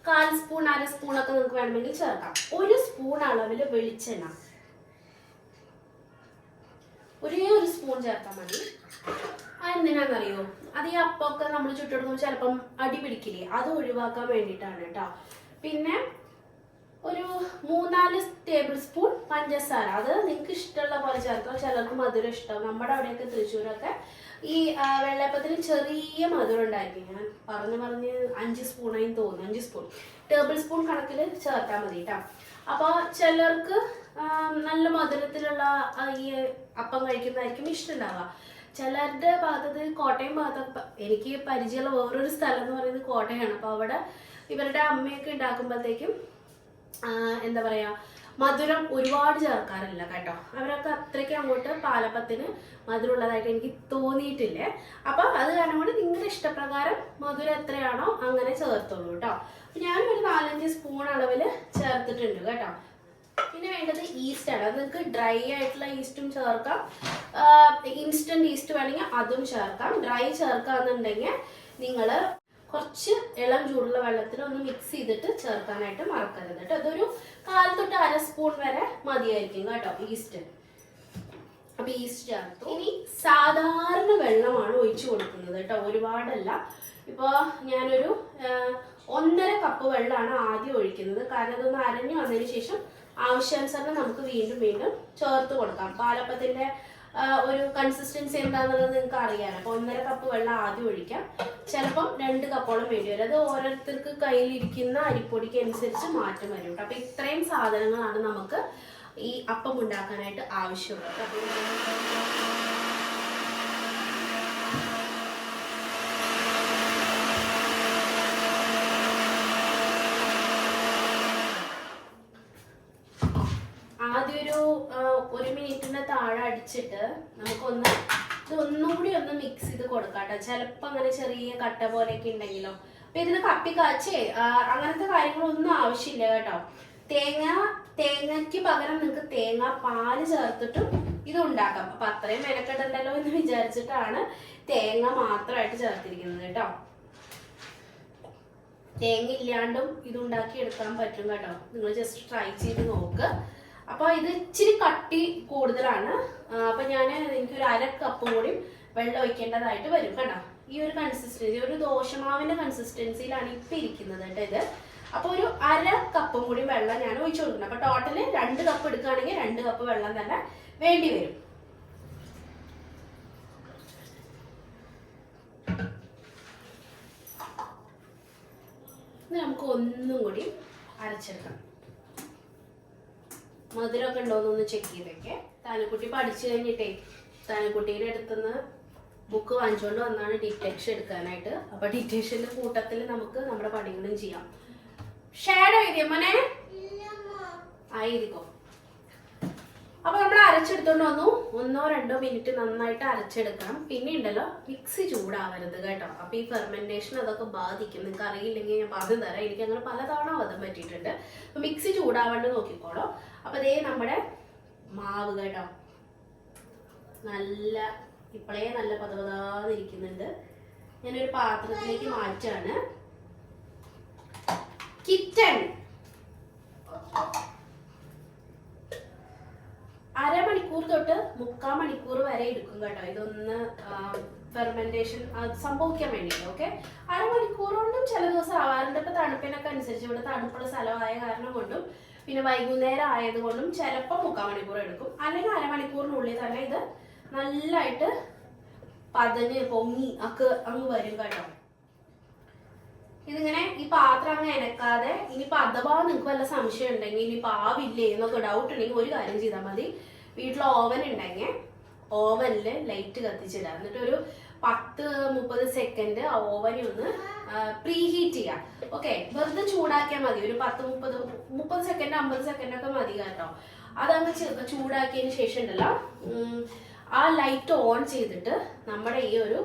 1/4 സ്പൂൺ 1/2 സ്പൂണൊക്കെ നിങ്ങൾക്ക് വേണമെങ്കിൽ ചേർക്കാം. 1 സ്പൂൺ അളവിൽ വെളിച്ചെണ്ണ, ഒരേ 1 സ്പൂൺ ചേർത്താൽ മതി. എന്തിനാണെന്നറിയോ, അത് ഈ അപ്പമൊക്കെ നമ്മൾ ചുട്ടെടുക്കുമ്പോൾ ചിലപ്പം അടി പിടിക്കില്ലേ, അത് ഒഴിവാക്കാൻ വേണ്ടിയിട്ടാണ് കേട്ടോ. പിന്നെ ഒരു 3-4 ടേബിൾ സ്പൂൺ പഞ്ചസാര, അത് നിങ്ങൾക്ക് ഇഷ്ടമുള്ള പോലെ ചേർക്കാം. ചിലർക്ക് മധുരം ഇഷ്ടം. നമ്മുടെ അവിടെയൊക്കെ തൃശ്ശൂരൊക്കെ ഈ വെള്ളയപ്പത്തിന് ചെറിയ മധുരം ഉണ്ടായിരിക്കും. ഞാൻ പറഞ്ഞ് 5 സ്പൂണായി തോന്നുന്നു. 5 സ്പൂൺ ടേബിൾ സ്പൂൺ കണക്കിൽ ചേർത്താൽ മതി കേട്ടോ. അപ്പോൾ ചിലർക്ക് നല്ല മധുരത്തിലുള്ള ഈ അപ്പം കഴിക്കുന്നതായിരിക്കും ഇഷ്ടമുണ്ടാവുക. ചിലരുടെ ഭാഗത്ത് കോട്ടയം ഭാഗത്തൊക്കെ എനിക്ക് പരിചയമുള്ള വേറൊരു സ്ഥലം എന്ന് പറയുന്നത് കോട്ടയമാണ്. അപ്പോൾ അവിടെ ഇവരുടെ അമ്മയൊക്കെ ഉണ്ടാക്കുമ്പോഴത്തേക്കും എന്താ പറയുക, മധുരം ഒരുപാട് ചേർക്കാറില്ല കേട്ടോ. അവരൊക്കെ അത്രയ്ക്ക് അങ്ങോട്ട് പാലപ്പത്തിന് മധുരമുള്ളതായിട്ട് എനിക്ക് തോന്നിയിട്ടില്ലേ. അപ്പം അത് കാരണം കൊണ്ട് നിങ്ങളുടെ ഇഷ്ടപ്രകാരം മധുരം എത്രയാണോ അങ്ങനെ ചേർത്തോളൂ കേട്ടോ. ഞാനൊരു 4-5 സ്പൂൺ അളവിൽ ചേർത്തിട്ടുണ്ട് കേട്ടോ. പിന്നെ വേണ്ടത് ഈസ്റ്റാണ്. അത് നിങ്ങൾക്ക് ഡ്രൈ ആയിട്ടുള്ള ഈസ്റ്റും ചേർക്കാം, ഇൻസ്റ്റന്റ് ഈസ്റ്റ് വേണമെങ്കിൽ അതും ചേർക്കാം. ഡ്രൈ ചേർക്കാന്നുണ്ടെങ്കിൽ നിങ്ങൾ കുറച്ച് ഇളം ചൂടുള്ള വെള്ളത്തിൽ ഒന്ന് മിക്സ് ചെയ്തിട്ട് ചേർക്കാനായിട്ട് മറക്കരുത് കേട്ടോ. അതൊരു 1/4 തൊട്ട് 1/2 സ്പൂൺ വരെ മതിയായിരിക്കും കേട്ടോ ഈസ്റ്റ്. അപ്പൊ ഈസ്റ്റ് ചേർത്തു. ഇനി സാധാരണ വെള്ളമാണ് ഒഴിച്ചു കൊടുക്കുന്നത് കേട്ടോ, ഒരുപാടല്ല. ഇപ്പൊ ഞാനൊരു 1.5 കപ്പ് വെള്ളമാണ് ആദ്യം ഒഴിക്കുന്നത്. കാരണം ഇതൊന്ന് അരഞ്ഞു വന്നതിന് ശേഷം ആവശ്യാനുസരണം നമുക്ക് വീണ്ടും ചേർത്ത് കൊടുക്കാം. പാലപ്പത്തിന്റെ ഒരു കൺസിസ്റ്റൻസി എന്താണെന്നുള്ളത് നിങ്ങൾക്ക് അറിയാം. അപ്പോൾ 1.5 കപ്പ് വെള്ളം ആദ്യം ഒഴിക്കാം. ചിലപ്പം 2 കപ്പോളം വേണ്ടി വരും. അത് ഓരോരുത്തർക്ക് കയ്യിലിരിക്കുന്ന അരിപ്പൊടിക്ക് അനുസരിച്ച് മാറ്റം വരും കേട്ടോ. അപ്പം ഇത്രയും സാധനങ്ങളാണ് നമുക്ക് ഈ അപ്പം ഉണ്ടാക്കാനായിട്ട് ആവശ്യമുള്ളത്. ആദ്യം ഒരു മിനിറ്റിന് താഴെ അടിച്ചിട്ട് നമുക്കൊന്ന് ഇതൊന്നും കൂടി ഒന്ന് മിക്സ് ചെയ്ത് കൊടുക്കാം കേട്ടോ. ചിലപ്പോൾ അങ്ങനെ ചെറിയ കട്ട പോലെയൊക്കെ ഉണ്ടെങ്കിലോ. അപ്പൊ ഇതിന് കപ്പി കാച്ചേ അങ്ങനത്തെ കാര്യങ്ങളൊന്നും ആവശ്യമില്ല കേട്ടോ. തേങ്ങയ്ക്ക് പകരം നിങ്ങൾക്ക് തേങ്ങ പാല് ചേർത്തിട്ടും ഇത് ഉണ്ടാക്കാം. അപ്പൊ അത്രയും മെനക്കെട്ടുണ്ടല്ലോ എന്ന് വിചാരിച്ചിട്ടാണ് തേങ്ങ മാത്രമായിട്ട് ചേർത്തിരിക്കുന്നത് കേട്ടോ. തേങ്ങ ഇല്ലാണ്ടും ഇത് ഉണ്ടാക്കി എടുക്കാൻ പറ്റും കേട്ടോ. നിങ്ങൾ ജസ്റ്റ് ട്രൈ ചെയ്ത് നോക്ക്. അപ്പോൾ ഇത് ഇച്ചിരി കട്ടി കൂടുതലാണ്. അപ്പം എനിക്കൊരു 1/2 കപ്പ് കൂടി വെള്ളം ഒഴിക്കേണ്ടതായിട്ട് വരും കേട്ടോ. ഈ ഒരു കൺസിസ്റ്റൻസി ഒരു ദോശമാവിൻ്റെ കൺസിസ്റ്റൻസിയിലാണ് ഇപ്പം ഇരിക്കുന്നത് കേട്ടോ ഇത്. അപ്പോൾ ഒരു 1/2 കപ്പും കൂടി വെള്ളം ഞാൻ ഒഴിച്ചു കൊടുക്കണം. അപ്പോൾ ടോട്ടല് 2 കപ്പ് എടുക്കുകയാണെങ്കിൽ 2 കപ്പ് വെള്ളം തന്നെ വേണ്ടി വരും. നമുക്ക് ഒന്നും കൂടി അരച്ചെടുക്കാം. മധുരമൊക്കെ ഉണ്ടോയെന്നൊന്ന് ചെക്ക് ചെയ്തേക്കെ. താനക്കുട്ടി പഠിച്ചു കഴിഞ്ഞിട്ടേ താനക്കുട്ടിയുടെ അടുത്തുനിന്ന് ബുക്ക് വാങ്ങിച്ചുകൊണ്ട് വന്നാണ് ഡിറ്റക്ഷൻ എടുക്കാനായിട്ട്. അപ്പൊ ഡിറ്റക്ഷന്റെ കൂട്ടത്തിൽ നമുക്ക് നമ്മുടെ പണികളും ചെയ്യാം. ഷാഡോ എഴുതിയ മോനെ ആയിരിക്കോ. അപ്പോൾ നമ്മൾ അരച്ചെടുത്തോണ്ട് വന്നു. 1-2 മിനിറ്റ് നന്നായിട്ട് അരച്ചെടുക്കണം. പിന്നെ ഉണ്ടല്ലോ മിക്സി ചൂടാവരുത് കേട്ടോ. അപ്പോൾ ഈ ഫെർമെന്റേഷൻ അതൊക്കെ ബാധിക്കും. നിങ്ങൾക്ക് അറിയില്ലെങ്കിൽ ഞാൻ പറഞ്ഞു തരാം. എനിക്ക് അങ്ങനെ പലതവണ അബദ്ധം പറ്റിയിട്ടുണ്ട്. അപ്പോൾ മിക്സി ചൂടാവേണ്ട നോക്കിക്കോളൂ. അപ്പോൾ ദേ നമ്മുടെ മാവ് കേട്ടോ നല്ല ഇപ്പോഴേ നല്ല പതപതാതിരിക്കുന്നുണ്ട്. ഞാനൊരു പാത്രത്തിലേക്ക് മാറ്റാണ്. കിച്ചൺ അരമണിക്കൂർ തൊട്ട് 3/4 മണിക്കൂർ വരെ എടുക്കും കേട്ടോ ഇതൊന്ന് ഫെർമെന്റേഷൻ സംഭവിക്കാൻ വേണ്ടിയിട്ട്. ഓക്കെ, അരമണിക്കൂർ കൊണ്ടും ചില ദിവസം ആവാറുണ്ട്. ഇപ്പൊ തണുപ്പിനൊക്കെ അനുസരിച്ച് ഇവിടെ തണുപ്പുള്ള സ്ഥലമായ കാരണം കൊണ്ടും പിന്നെ വൈകുന്നേരം ആയതുകൊണ്ടും ചിലപ്പോൾ 3/4 മണിക്കൂർ എടുക്കും. അല്ലെങ്കിൽ അരമണിക്കൂറിനുള്ളിൽ തന്നെ ഇത് നല്ലതായിട്ട് പതഞ്ഞ് പൊങ്ങി ഒക്കെ അങ്ങ് വരും കേട്ടോ. ഇതിങ്ങനെ ഈ പാത്രം അങ്ങ് എനക്കാതെ ഇനിയിപ്പോൾ അഥവാ നിങ്ങൾക്ക് വല്ല സംശയം ഉണ്ടെങ്കിൽ ഇനിയിപ്പോൾ ആവില്ലേ എന്നൊക്കെ ഡൗട്ട് ഉണ്ടെങ്കിൽ ഒരു കാര്യം ചെയ്താൽ മതി. വീട്ടിൽ ഓവൻ ഉണ്ടെങ്കിൽ ഓവനിൽ ലൈറ്റ് കത്തിച്ചിടാം. എന്നിട്ടൊരു 10-30 സെക്കൻഡ് ആ ഓവനെ ഒന്ന് പ്രീ ഹീറ്റ് ചെയ്യാം. ഓക്കെ, വെറുതെ ചൂടാക്കിയാൽ മതി. ഒരു 10-30 സെക്കൻഡ് 50 സെക്കൻഡ് ഒക്കെ മതി കേട്ടോ. അതങ്ങ് ചൂടാക്കിയതിന് ശേഷം ഉണ്ടല്ലോ ആ ലൈറ്റ് ഓൺ ചെയ്തിട്ട് നമ്മുടെ ഈ ഒരു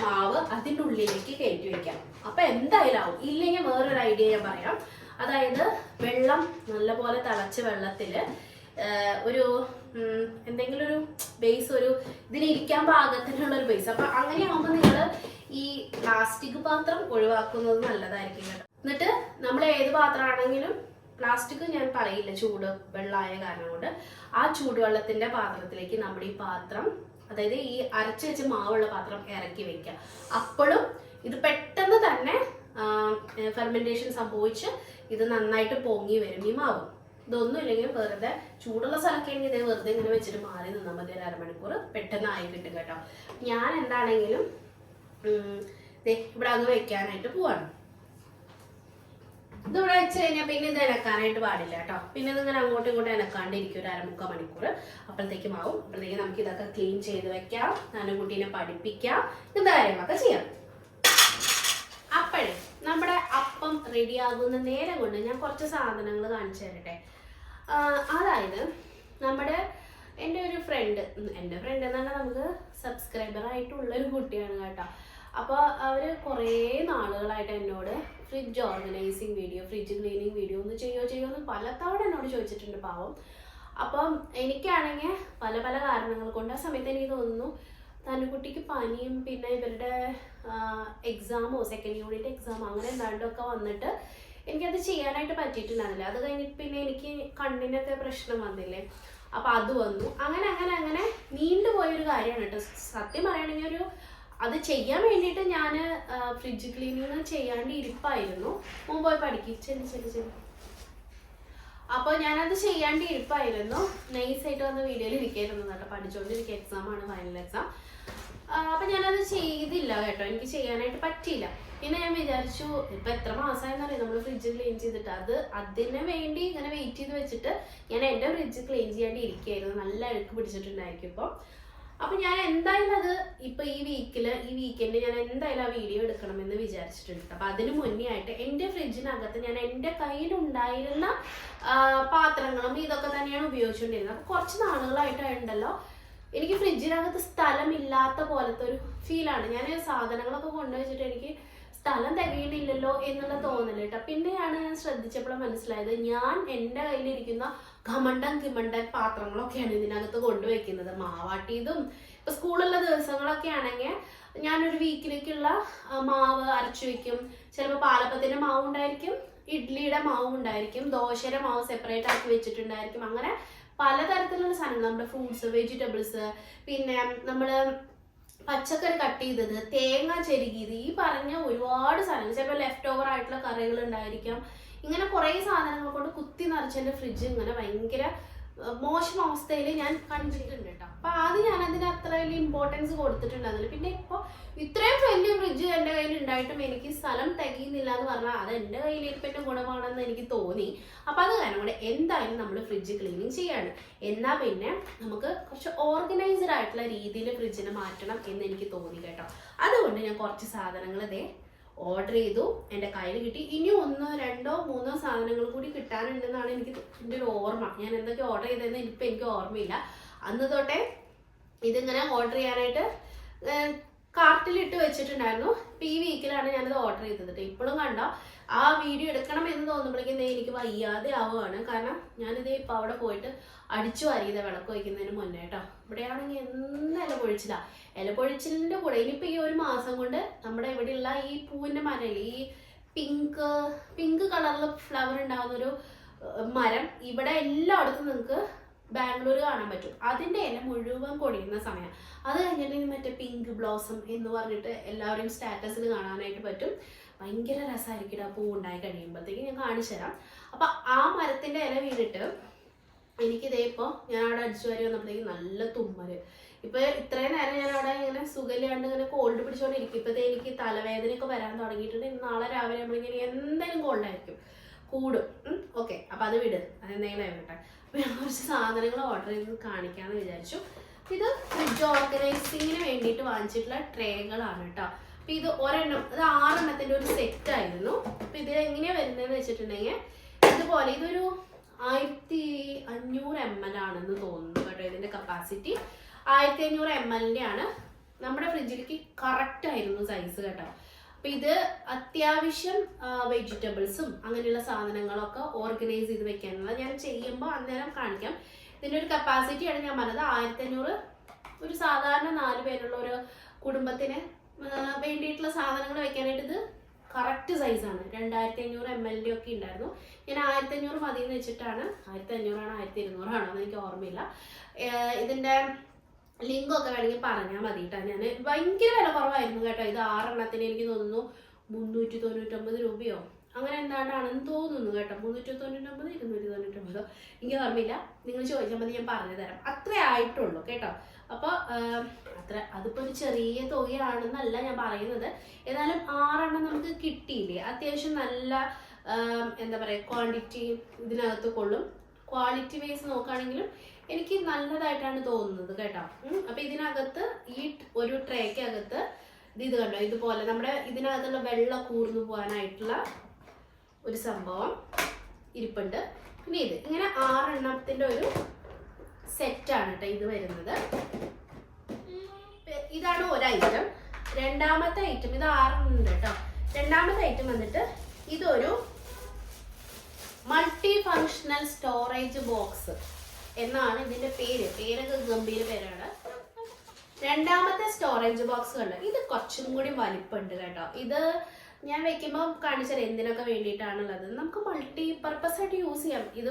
മാവ് അതിൻ്റെ ഉള്ളിലേക്ക് കയറ്റി വെക്കാം. അപ്പൊ എന്തായാലും ആവും. ഇല്ലെങ്കിൽ വേറൊരു ഐഡിയ ഞാൻ പറയാം. അതായത് വെള്ളം നല്ലപോലെ തിളച്ച വെള്ളത്തില് ഒരു എന്തെങ്കിലും ഒരു ബേസ്, ഒരു ഇതിനിരിക്കാൻ പാകത്തിനുള്ള ഒരു ബേസ്. അപ്പൊ അങ്ങനെയാവുമ്പോൾ നിങ്ങൾ ഈ പ്ലാസ്റ്റിക് പാത്രം ഒഴിവാക്കുന്നത് നല്ലതായിരിക്കും കേട്ടോ. എന്നിട്ട് നമ്മൾ ഏത് പാത്രമാണെങ്കിലും പ്ലാസ്റ്റിക് ഞാൻ പറയില്ല, ചൂട് വെള്ളമായ കാരണം കൊണ്ട് ആ ചൂടുവെള്ളത്തിന്റെ പാത്രത്തിലേക്ക് നമ്മുടെ ഈ പാത്രം, അതായത് ഈ അരച്ചു വെച്ച് മാവുള്ള പാത്രം ഇറക്കി വെക്കുക. അപ്പോഴും ഇത് പെട്ടെന്ന് തന്നെ ഫെർമെന്റേഷൻ സംഭവിച്ച് ഇത് നന്നായിട്ട് പൊങ്ങി വരും ഈ മാവ്. ഇതൊന്നും ഇല്ലെങ്കിൽ വെറുതെ ചൂടുള്ള സ്ഥലമൊക്കെ ആണെങ്കിൽ ഇതേ വെറുതെ ഇങ്ങനെ വെച്ചിട്ട് മാറി നിന്നാൽ മതി. ഒരു അരമണിക്കൂർ പെട്ടെന്ന് ആയി കിട്ടും കേട്ടോ. ഞാൻ എന്താണെങ്കിലും ഇവിടെ അങ്ങ് വെക്കാനായിട്ട് പോവാണ്. ഇതിവിടെ വെച്ച് കഴിഞ്ഞാൽ പിന്നെ ഇത് ഇനക്കാനായിട്ട് പാടില്ല കേട്ടോ. പിന്നെ ഇതിങ്ങനെ അങ്ങോട്ടും ഇങ്ങോട്ടും ഇനക്കാണ്ടിരിക്കും ഒരു 1/4 മണിക്കൂർ. അപ്പോഴത്തേക്കും ആവും. അപ്പോഴത്തേക്കും നമുക്ക് ഇതൊക്കെ ക്ലീൻ ചെയ്ത് വെക്കാം, നാനുകുട്ടീനെ പഠിപ്പിക്കാം, ഇങ്ങനത്തെ കാര്യങ്ങളൊക്കെ ചെയ്യാം. അപ്പോഴേ നമ്മുടെ അപ്പം റെഡിയാകുന്ന നേരം കൊണ്ട് ഞാൻ കുറച്ച് സാധനങ്ങൾ കാണിച്ചു തരട്ടെ. അതായത് എൻ്റെ ഒരു ഫ്രണ്ട് എന്ന് പറഞ്ഞാൽ നമുക്ക് സബ്സ്ക്രൈബറായിട്ടുള്ളൊരു കുട്ടിയാണ് കേട്ടോ. അപ്പോൾ അവർ കുറേ നാളുകളായിട്ട് എന്നോട് fridge organising video, fridge cleaning video ഒന്ന് ചെയ്യോ എന്ന് പലതവണ എന്നോട് ചോദിച്ചിട്ടുണ്ട് പാവം. അപ്പം എനിക്കാണെങ്കിൽ പല പല കാരണങ്ങൾ കൊണ്ട് ആ സമയത്ത് എനിക്ക് തോന്നുന്നു തന്നുകുട്ടിക്ക് പനിയും പിന്നെ ഇവരുടെ എക്സാമോ സെക്കൻഡ് യൂണിറ്റ് എക്സാമോ അങ്ങനെ എന്താണ്ടൊക്കെ വന്നിട്ട് എനിക്കത് ചെയ്യാനായിട്ട് പറ്റിയിട്ടുണ്ടായിരുന്നില്ല. അത് കഴിഞ്ഞിട്ട് പിന്നെ എനിക്ക് കണ്ണിനൊക്കെ പ്രശ്നം വന്നില്ലേ, അപ്പം അത് വന്നു. അങ്ങനെ നീണ്ടുപോയൊരു കാര്യമാണ് കേട്ടോ. സത്യം പറയുകയാണെങ്കിൽ അത് ചെയ്യാൻ വേണ്ടിയിട്ട് ഞാൻ ഫ്രിഡ്ജ് ക്ലീനിങ് ചെയ്യാണ്ട് ഇരിപ്പായിരുന്നു. മുമ്പ് പോയി പഠിക്കും. അപ്പോൾ ഞാനത് ചെയ്യാണ്ട് ഇരിപ്പായിരുന്നു. നൈസായിട്ട് വന്ന വീഡിയോയിൽ ഇരിക്കായിരുന്നു കേട്ടോ. പഠിച്ചുകൊണ്ടിരിക്കുക, എക്സാമാണ്, ഫൈനൽ എക്സാം. അപ്പം ഞാനത് ചെയ്തില്ല കേട്ടോ. എനിക്ക് ചെയ്യാനായിട്ട് പറ്റിയില്ല. പിന്നെ ഞാൻ വിചാരിച്ചു ഇപ്പം എത്ര മാസമായെന്നറിയാം നമ്മൾ ഫ്രിഡ്ജ് ക്ലീൻ ചെയ്തിട്ട്. അതിന് വേണ്ടി ഇങ്ങനെ വെയിറ്റ് ചെയ്ത് വെച്ചിട്ട് ഞാൻ എൻ്റെ ഫ്രിഡ്ജ് ക്ലീൻ ചെയ്യാണ്ട് ഇരിക്കുകയായിരുന്നു. നല്ല അഴുക്ക് പിടിച്ചിട്ടുണ്ടായിരിക്കും ഇപ്പോൾ. അപ്പം ഞാൻ എന്തായാലും അത് ഇപ്പം ഈ വീക്കെൻഡ് ഞാൻ എന്തായാലും ആ വീഡിയോ എടുക്കണമെന്ന് വിചാരിച്ചിട്ടുണ്ട്. അപ്പം അതിന് മുന്നേ ആയിട്ട് എൻ്റെ ഫ്രിഡ്ജിനകത്ത് ഞാൻ എൻ്റെ കയ്യിലുണ്ടായിരുന്ന പാത്രങ്ങളും ഇതൊക്കെ തന്നെയാണ് ഉപയോഗിച്ചുകൊണ്ടിരുന്നത്. അപ്പം കുറച്ച് നാളുകളായിട്ടുണ്ടല്ലോ എനിക്ക് ഫ്രിഡ്ജിനകത്ത് സ്ഥലമില്ലാത്ത പോലത്തെ ഒരു ഫീലാണ്. ഞാൻ സാധനങ്ങളൊക്കെ കൊണ്ടുവച്ചിട്ട് എനിക്ക് സ്ഥലം തികയണില്ലല്ലോ എന്നുള്ള തോന്നൽ കേട്ടോ. പിന്നെയാണ് ഞാൻ ശ്രദ്ധിച്ചപ്പോഴും മനസ്സിലായത് ഞാൻ എൻ്റെ കയ്യിലിരിക്കുന്ന കിമണ്ടൻ പാത്രങ്ങളൊക്കെയാണ് ഇതിനകത്ത് കൊണ്ടുവയ്ക്കുന്നത്. മാവാട്ടിയതും ഇപ്പൊ സ്കൂളുള്ള ദിവസങ്ങളൊക്കെ ആണെങ്കിൽ ഞാനൊരു വീക്കിലേക്കുള്ള മാവ് അരച്ചു വെക്കും. ചിലപ്പോൾ പാലപ്പത്തിന്റെ മാവ് ഉണ്ടായിരിക്കും, ഇഡ്ലിയുടെ മാവ് ഉണ്ടായിരിക്കും, ദോശയുടെ മാവ് സെപ്പറേറ്റ് ആക്കി വെച്ചിട്ടുണ്ടായിരിക്കും. അങ്ങനെ പലതരത്തിലുള്ള സാധനങ്ങൾ, നമ്മുടെ ഫ്രൂട്ട്സ്, വെജിറ്റബിൾസ്, പിന്നെ നമ്മൾ പച്ചക്കറി കട്ട് ചെയ്തത്, തേങ്ങ ചെരുകിയത്, ഈ പറഞ്ഞ ഒരുപാട് സാധനങ്ങൾ, ചിലപ്പോൾ ലെഫ്റ്റ് ഓവർ ആയിട്ടുള്ള കറികൾ ഉണ്ടായിരിക്കാം. ഇങ്ങനെ കുറേ സാധനങ്ങൾ കൊണ്ട് കുത്തി നിറച്ച് എൻ്റെ ഫ്രിഡ്ജ് ഇങ്ങനെ ഭയങ്കര മോശം അവസ്ഥയിൽ ഞാൻ കണ്ടിട്ടുണ്ട് കേട്ടോ. അപ്പം ആദ്യം ഞാൻ അതിന് അത്ര വലിയ ഇമ്പോർട്ടൻസ് കൊടുത്തിട്ടുണ്ടായിരുന്നില്ല. പിന്നെ ഇപ്പോൾ ഇത്രയും വലിയ ഫ്രിഡ്ജ് എൻ്റെ കയ്യിൽ ഉണ്ടായിട്ടും എനിക്ക് സ്ഥലം തികയുന്നില്ല എന്ന് പറഞ്ഞാൽ അത് എൻ്റെ കയ്യിലിരിപ്പിൻ്റെ ഗുണമാണെന്ന് എനിക്ക് തോന്നി. അപ്പം അത് കാരണം കൊണ്ട് എന്തായാലും നമ്മൾ ഫ്രിഡ്ജ് ക്ലീനിങ് ചെയ്യാണ്. എന്നാൽ പിന്നെ നമുക്ക് കുറച്ച് ഓർഗനൈസ്ഡ് ആയിട്ടുള്ള രീതിയിൽ ഫ്രിഡ്ജിനെ മാറ്റണം എന്ന് എനിക്ക് തോന്നി കേട്ടോ. അതുകൊണ്ട് ഞാൻ കുറച്ച് സാധനങ്ങൾ ഓർഡർ ചെയ്തു, എൻ്റെ കയ്യിൽ കിട്ടി. ഇനി 1, 2, 3 സാധനങ്ങൾ കൂടി കിട്ടാനുണ്ടെന്നാണ് എൻ്റെ ഒരു ഓർമ്മ. ഞാൻ എന്തൊക്കെ ഓർഡർ ചെയ്തതെന്ന് ഇപ്പം എനിക്ക് ഓർമ്മയില്ല. അന്ന് തൊട്ടേ ഇതിങ്ങനെ ഓർഡർ ചെയ്യാനായിട്ട് കാർട്ടിലിട്ട് വെച്ചിട്ടുണ്ടായിരുന്നു. ഇപ്പം ഈ വീക്കിലാണ് ഞാനത് ഓർഡർ ചെയ്തത്. ഇപ്പോഴും കണ്ടോ ആ വീഡിയോ എടുക്കണം എന്ന് തോന്നുമ്പോഴേക്കും എനിക്ക് വയ്യാതെ ആവുകയാണ്. കാരണം ഞാനിത് ഇപ്പം അവിടെ പോയിട്ട് അടിച്ചു വാരിയത് വിളക്ക് വയ്ക്കുന്നതിന് മുന്നേ കേട്ടോ. ഇവിടെയാണെങ്കിൽ എന്ന് ഇല പൊഴിച്ചിലിൻ്റെ കൂടെ ഇനിയിപ്പോൾ ഈ ഒരു മാസം കൊണ്ട് നമ്മുടെ ഇവിടെയുള്ള ഈ പൂവിൻ്റെ മരം, ഈ പിങ്ക് കളറിൽ ഫ്ലവർ ഉണ്ടാകുന്നൊരു മരം ഇവിടെ എല്ലായിടത്തും നിങ്ങൾക്ക് ബാംഗ്ലൂർ കാണാൻ പറ്റും. അതിൻ്റെ ഇല മുഴുവൻ പൊടിയുന്ന സമയം. അത് കഴിഞ്ഞിട്ടുണ്ടെങ്കിൽ മറ്റേ പിങ്ക് ബ്ലോസം എന്ന് പറഞ്ഞിട്ട് എല്ലാവരെയും സ്റ്റാറ്റസിൽ കാണാനായിട്ട് പറ്റും. ഭയങ്കര രസമായിരിക്കും ആ പൂ ഉണ്ടായി കഴിയുമ്പോഴത്തേക്ക്. ഞാൻ കാണിച്ചു തരാം. അപ്പം ആ മരത്തിൻ്റെ ഇല വീണിട്ട് എനിക്കിതേ ഇപ്പോൾ ഞാൻ അവിടെ അടിച്ചു വാരി വന്നപ്പോഴത്തേക്ക് നല്ല തുമ്മൽ. ഇപ്പം ഇത്രയും നേരം ഞാൻ അവിടെ ഇങ്ങനെ സുഖമില്ലാണ്ട് ഇങ്ങനെ കോൾഡ് പിടിച്ചുകൊണ്ടിരിക്കും. ഇപ്പോഴത്തെ എനിക്ക് തലവേദനയൊക്കെ വരാൻ തുടങ്ങിയിട്ടുണ്ട്. നാളെ രാവിലെ നമ്മളിങ്ങനെ എന്തായാലും കോൾഡായിരിക്കും, കൂടും. ഓക്കെ, അപ്പം അത് വിട്, അതെന്തെങ്കിലും ആയിക്കോട്ടെ. അപ്പോൾ ഞാൻ കുറച്ച് സാധനങ്ങൾ ഓർഡർ ചെയ്ത് കാണിക്കാമെന്ന് വിചാരിച്ചു. ഇത് ഫ്രിഡ്ജ് ഓർഗനൈസിങ്ങിന് വേണ്ടിയിട്ട് വാങ്ങിച്ചിട്ടുള്ള ട്രേകളാണ് കേട്ടോ. അപ്പം ഇത് ഒരെണ്ണം, ഇത് 6 എണ്ണത്തിൻ്റെ ഒരു സെറ്റായിരുന്നു. അപ്പം ഇത് എങ്ങനെയാണ് വരുന്നതെന്ന് വെച്ചിട്ടുണ്ടെങ്കിൽ ഇതുപോലെ ഇതൊരു 1500 ml ആണെന്ന് തോന്നുന്നു കേട്ടോ. ഇതിൻ്റെ കപ്പാസിറ്റി 1500 ml ആണ്. നമ്മുടെ ഫ്രിഡ്ജിലേക്ക് കറക്റ്റ് ആയിരുന്നു സൈസ് കേട്ടോ. അപ്പം ഇത് അത്യാവശ്യം വെജിറ്റബിൾസും അങ്ങനെയുള്ള സാധനങ്ങളൊക്കെ ഓർഗനൈസ് ചെയ്ത് വെക്കാനുള്ള ഞാൻ ചെയ്യുമ്പോൾ അന്നേരം കാണിക്കാം. ഇതിൻ്റെ ഒരു കപ്പാസിറ്റിയാണ് ഞാൻ പറഞ്ഞത് 1500. ഒരു സാധാരണ 4 പേരുള്ള ഒരു കുടുംബത്തിന് വേണ്ടിയിട്ടുള്ള സാധനങ്ങൾ വെക്കാനായിട്ട് ഇത് കറക്റ്റ് സൈസാണ്. 2500 ml ഒക്കെ ഉണ്ടായിരുന്നു. ഞാൻ 1500 മതി എന്ന് വെച്ചിട്ടാണ്. 1500 ആണോ 1200 ആണോ എന്ന് എനിക്ക് ഓർമ്മയില്ല. ഇതിൻ്റെ ലിങ്കൊക്കെ വേണമെങ്കിൽ പറഞ്ഞാൽ മതി കേട്ടോ. ഞാൻ ഭയങ്കര വില കുറവായിരുന്നു കേട്ടോ. ഇത് 6 എണ്ണത്തിന് എനിക്ക് തോന്നുന്നു 399 രൂപയോ അങ്ങനെ എന്താണ്ടാണെന്ന് തോന്നുന്നു കേട്ടോ. 399, 299 എനിക്ക് ഓർമ്മയില്ല. നിങ്ങൾ ചോദിച്ചാൽ മതി, ഞാൻ പറഞ്ഞു തരാം. അത്രേ ആയിട്ടുള്ളൂ കേട്ടോ. അപ്പോൾ അതിപ്പോൾ ഒരു ചെറിയ തുകയാണെന്നല്ല ഞാൻ പറയുന്നത്. ഏതായാലും 6 എണ്ണം നമുക്ക് കിട്ടിയില്ലേ. അത്യാവശ്യം നല്ല എന്താ പറയുക ക്വാണ്ടിറ്റി ഇതിനകത്ത് കൊള്ളും. ക്വാളിറ്റി വൈസ് നോക്കുകയാണെങ്കിലും എനിക്ക് നല്ലതായിട്ടാണ് തോന്നുന്നത് കേട്ടോ. അപ്പം ഇതിനകത്ത് ഈ ഒരു ട്രേക്കകത്ത് ഇത് കണ്ടോ, ഇതുപോലെ നമ്മുടെ ഇതിനകത്തുള്ള വെള്ളം കൂർന്നു പോകാനായിട്ടുള്ള ഒരു സംഭവം ഇരിപ്പുണ്ട്. പിന്നെ ഇത് ഇങ്ങനെ 6 എണ്ണത്തിൻ്റെ ഒരു സെറ്റാണ് കേട്ടോ ഇത് വരുന്നത്. ഇതാണ് ഒരു ഐറ്റം. രണ്ടാമത്തെ ഐറ്റം, ഇത് 6 ഉണ്ട് കേട്ടോ. രണ്ടാമത്തെ ഐറ്റം വന്നിട്ട് ഇതൊരു മൾട്ടി ഫങ്ഷണൽ സ്റ്റോറേജ് ബോക്സ് എന്നാണ് ഇതിൻ്റെ പേരൊക്കെ ഗംഭീര പേരാണ്. രണ്ടാമത്തെ സ്റ്റോറേജ് ബോക്സ് കണ്ടോ, ഇത് കുറച്ചും കൂടി വലിപ്പമുണ്ട് കേട്ടോ. ഇത് ഞാൻ വെക്കുമ്പോൾ കാണിച്ചാൽ എന്തിനൊക്കെ വേണ്ടിയിട്ടാണുള്ളത്. നമുക്ക് മൾട്ടി പർപ്പസ് ആയിട്ട് യൂസ് ചെയ്യാം. ഇത്